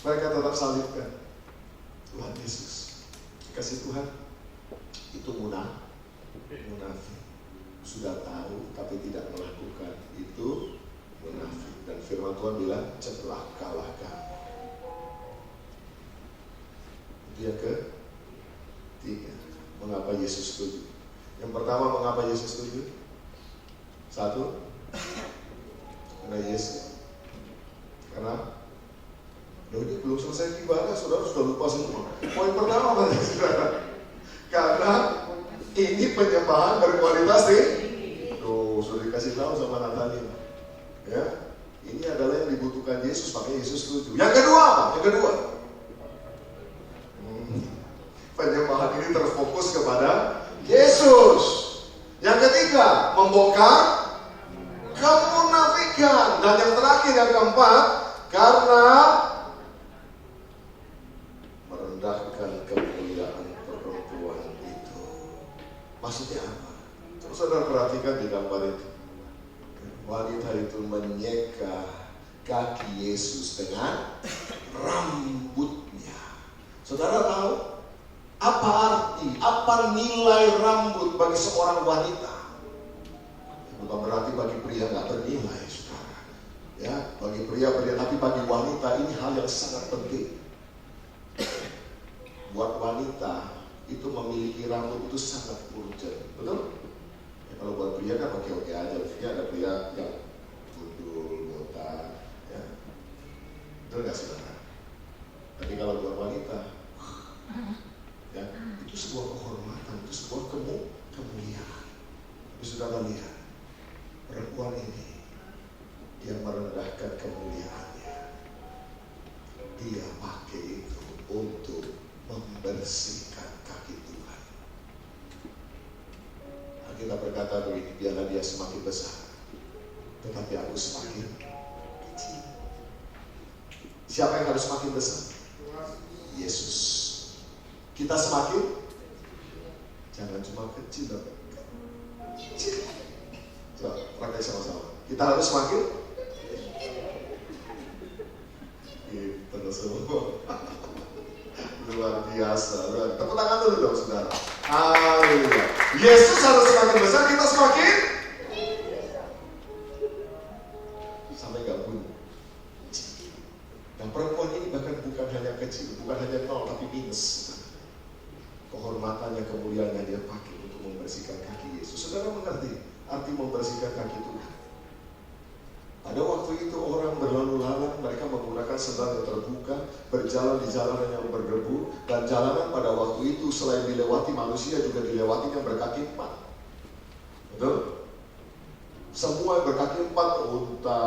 Mereka tetap salibkan Tuhan Yesus. Kasih Tuhan, itu munafik. Sudah tahu tapi tidak melakukan, itu munafik. Dan firman Tuhan bilang, celakalah kamu. Yang ketiga, mengapa Yesus setuju? Yang pertama, mengapa Yesus setuju? Satu, karena Yesus. Karena ini belum selesai ibadah, saudara sudah lupa semua. Poin pertama apa saudara? Karena ini penyembahan berkualitas tinggi. Tuh, sudah dikasih tahu sama Nathaniel. Ya, ini adalah yang dibutuhkan Yesus, makanya Yesus setuju. Yang kedua apa? Yang kedua, penyembahan ini terfokus kepada Yesus. Yang ketiga, membongkar kemunafikan. Dan yang terakhir, yang keempat, karena merendahkan kemuliaan perempuan itu. Maksudnya apa? Coba saudara perhatikan di gambar itu. Wanita itu menyeka kaki Yesus dengan rambutnya. Saudara tahu apa arti, apa nilai rambut bagi seorang wanita? Bukan berarti bagi pria nggak bernilai, saudara. Ya, bagi pria, tapi bagi wanita ini hal yang sangat penting. Buat wanita itu memiliki rambut itu sangat urgent, betul? Ya, kalau buat pria kan oke-oke aja. Maksudnya ada pria yang gundul, botak, ya, betul nggak saudara? Tapi kalau buat wanita, ya, itu sebuah kehormatan, itu sebuah kemuliaan. Tapi saudara lihat, perempuan ini dia merendahkan kemuliaannya. Dia pakai itu untuk membersihkan kaki Tuhan. Kita berkata begini, biarlah dia semakin besar, tetapi aku semakin kecil. Siapa yang harus semakin besar? Yesus. Kita semakin, jangan cuma kecil, tapi kecil. Coba pakai sama-sama. Kita harus semakin. Gitu. saudara semua. Luar biasa. Tepuk tangan dulu dong saudara. Haleluya. Yesus harus semakin besar, kita semakin sampai gak bunyi. Dan perempuan ini bahkan bukan hanya kecil, bukan hanya nol, tapi minus. Kehormatannya, kemuliaannya dia pakai untuk membersihkan kaki Yesus. Saudara mengerti arti membersihkan kaki Tuhan? Pada waktu itu orang berlalu lalang, mereka menggunakan sendal yang terbuka, berjalan di jalanan yang berdebu, dan jalanan pada waktu itu selain dilewati manusia juga dilewati yang berkaki 4. Betul? Semua yang berkaki 4, unta,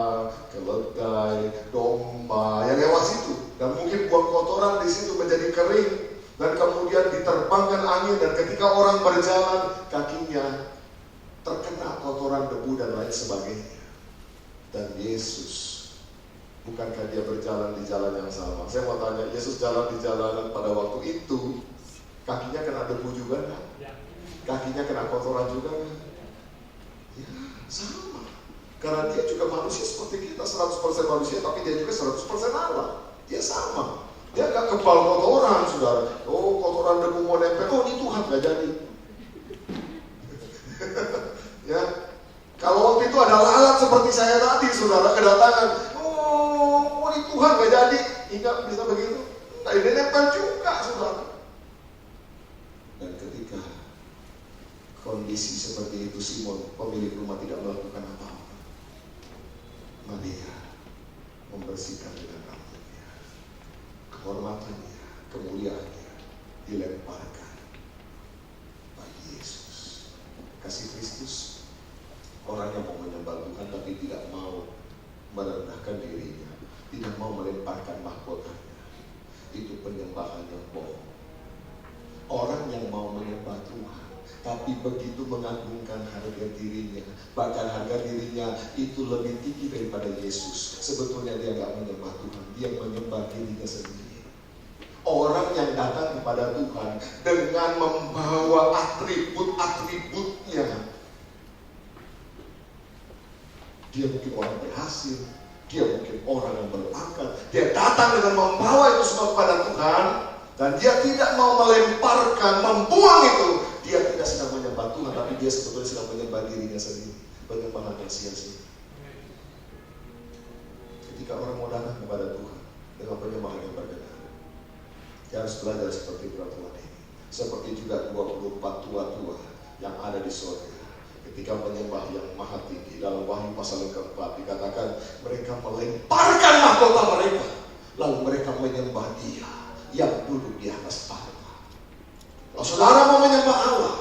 keledai, domba, yang lewat situ. Dan mungkin buang kotoran di situ menjadi kering, dan kemudian diterbangkan angin, dan ketika orang berjalan, kakinya terkena kotoran, debu, dan lain sebagainya. Dan Yesus, bukankah dia berjalan di jalan yang sama? Saya mau tanya, Yesus jalan di jalanan pada waktu itu, kakinya kena debu juga kan? Kakinya kena kotoran juga kan? Ya, sama. Karena dia juga manusia seperti kita, 100% manusia, tapi dia juga 100% Allah. Dia sama. Dia gak kebal kotoran, saudara. Oh, kotoran debu mau nempel, oh ini Tuhan gak jadi. Ya. Kalau waktu itu ada lalat seperti saya tadi, saudara, kedatangan, oh ini Tuhan gak jadi, ingat bisa begitu. Nah ini nempel juga, saudara. Dan ketika kondisi seperti itu, Simon, pemilik rumah, tidak melakukan apa-apa. Maria membersihkan dengan rambutnya, kehormatannya, kemuliaannya dilemparkan bagi Yesus. Kasih Kristus, orang yang mau menyembah Tuhan tapi tidak mau merendahkan dirinya, tidak mau melemparkan mahkotanya, itu penyembahan yang bohong. Orang yang mau menyembah Tuhan tapi begitu mengagungkan harga dirinya, bahkan harga dirinya itu lebih tinggi daripada Yesus, sebetulnya dia nggak menyembah Tuhan, dia menyembah dirinya sendiri. Orang yang datang kepada Tuhan dengan membawa atribut-atributnya, dia mungkin orang berhasil, dia mungkin orang yang berpangkat, dia datang dengan membawa itu semua kepada Tuhan, dan dia tidak mau melemparkan, membuang itu. Dia tidak sedang menyembah Tuhan, tapi dia sebetulnya sedang menyembah dirinya sendiri, penyembahan yang sia-sia. Ketika orang mau datang kepada Tuhan dengan penyembahan yang berbeda, dia harus belajar seperti peraturan ini. Seperti juga 24 tua-tua yang ada di surga. Ketika menyembah yang maha tinggi, dalam Wahyu pasal yang keempat dikatakan mereka melemparkan mahkota mereka, lalu mereka menyembah Dia yang duduk di atas tahta. Kalau saudara mau menyembah Allah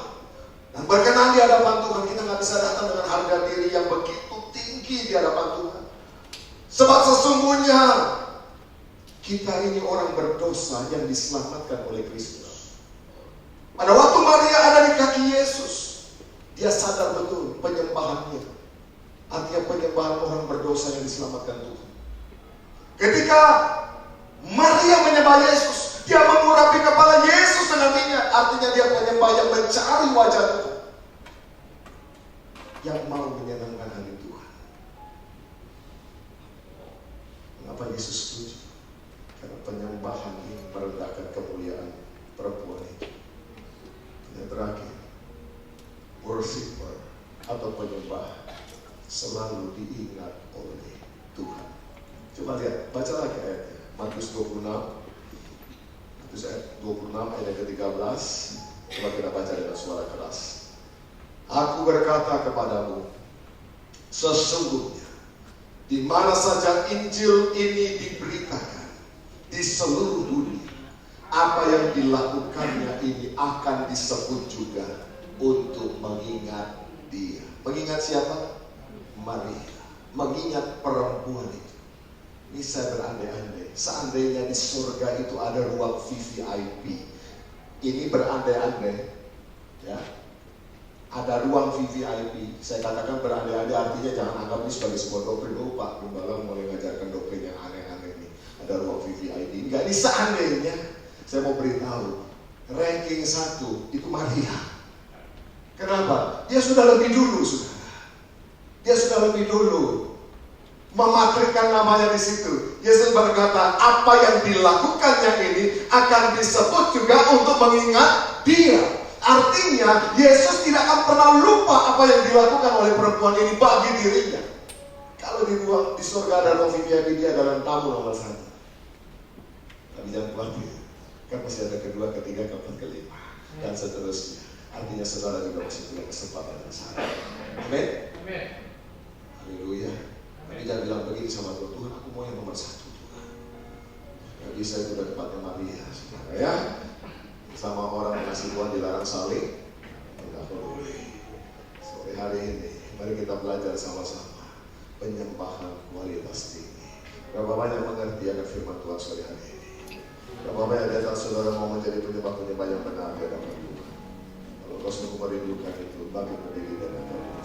dan berkenan di hadapan Tuhan, kita nggak bisa datang dengan harga diri yang begitu tinggi di hadapan Tuhan. Sebab sesungguhnya kita ini orang berdosa yang diselamatkan oleh Kristus. Pada waktu Maria ada di kaki Yesus, dia sadar betul penyembahannya, artinya penyembahan orang berdosa yang diselamatkan Tuhan. Ketika Maria menyembah Yesus, dia mengurapi kepala Yesus dengan minyak, artinya dia menyembah yang mencari wajah Tuhan, yang mau menyenangkan hati Tuhan. Mengapa Yesus setuju? Karena penyembahan ini merendahkan kemuliaan perempuan itu. Yang terakhir, worshiper atau penyembah selalu diingat oleh Tuhan. Coba lihat, baca lagi ayatnya. Matius 26 ayat ke-13. Coba kita baca dengan suara keras. Aku berkata kepadamu, sesungguhnya di mana saja Injil ini diberitakan di seluruh dunia, apa yang dilakukannya ini akan disebut juga untuk mengingat Dia. Mengingat siapa? Maria. Mengingat perempuan itu. Ini saya berandai-andai, seandainya di surga itu ada ruang VVIP. Ini berandai-andai, ya. Ada ruang VVIP. Saya katakan berandai-andai, artinya jangan anggap ini sebagai sebuah doktrin. Oh Pak Gembala mulai mengajarkan doktrin yang aneh-aneh ini. Ada ruang VVIP. Enggak, ini seandainya. Saya mau beritahu, ranking 1 itu Maria. Kenapa? Dia sudah lebih dulu, saudara. Dia sudah lebih dulu. mematrikan namanya di situ. Yesus berkata, apa yang dilakukannya ini akan disebut juga untuk mengingat dia. Artinya, Yesus tidak akan pernah lupa apa yang dilakukan oleh perempuan ini bagi dirinya. Kalau di surga ada Novi VIP, dia adalah tamu nomor 1. Tapi jangan khawatir, kan masih ada kedua, ketiga, keempat, kelima, dan seterusnya. Artinya saudara juga masih punya kesempatan yang sama. Amin. Haleluya. Tapi jangan bilang begini sama Tuhan, Tuhan aku mau yang nomor 1 Tuhan. Gak bisa, itu udah tempatnya Maria, saudara ya. Sama orang yang kasih Tuhan dilarang saling, tidak boleh. Sore hari ini, mari kita belajar sama-sama penyembahan kualitas tinggi. Berapa banyak mengerti akan firman Tuhan sore hari ini? Berapa banyak di antara saudara mau menjadi penyembah-penyembah yang benar di hadapan Tuhan? Kalau kau sungguh merindukan itu, bagi berdiri dan berdoa.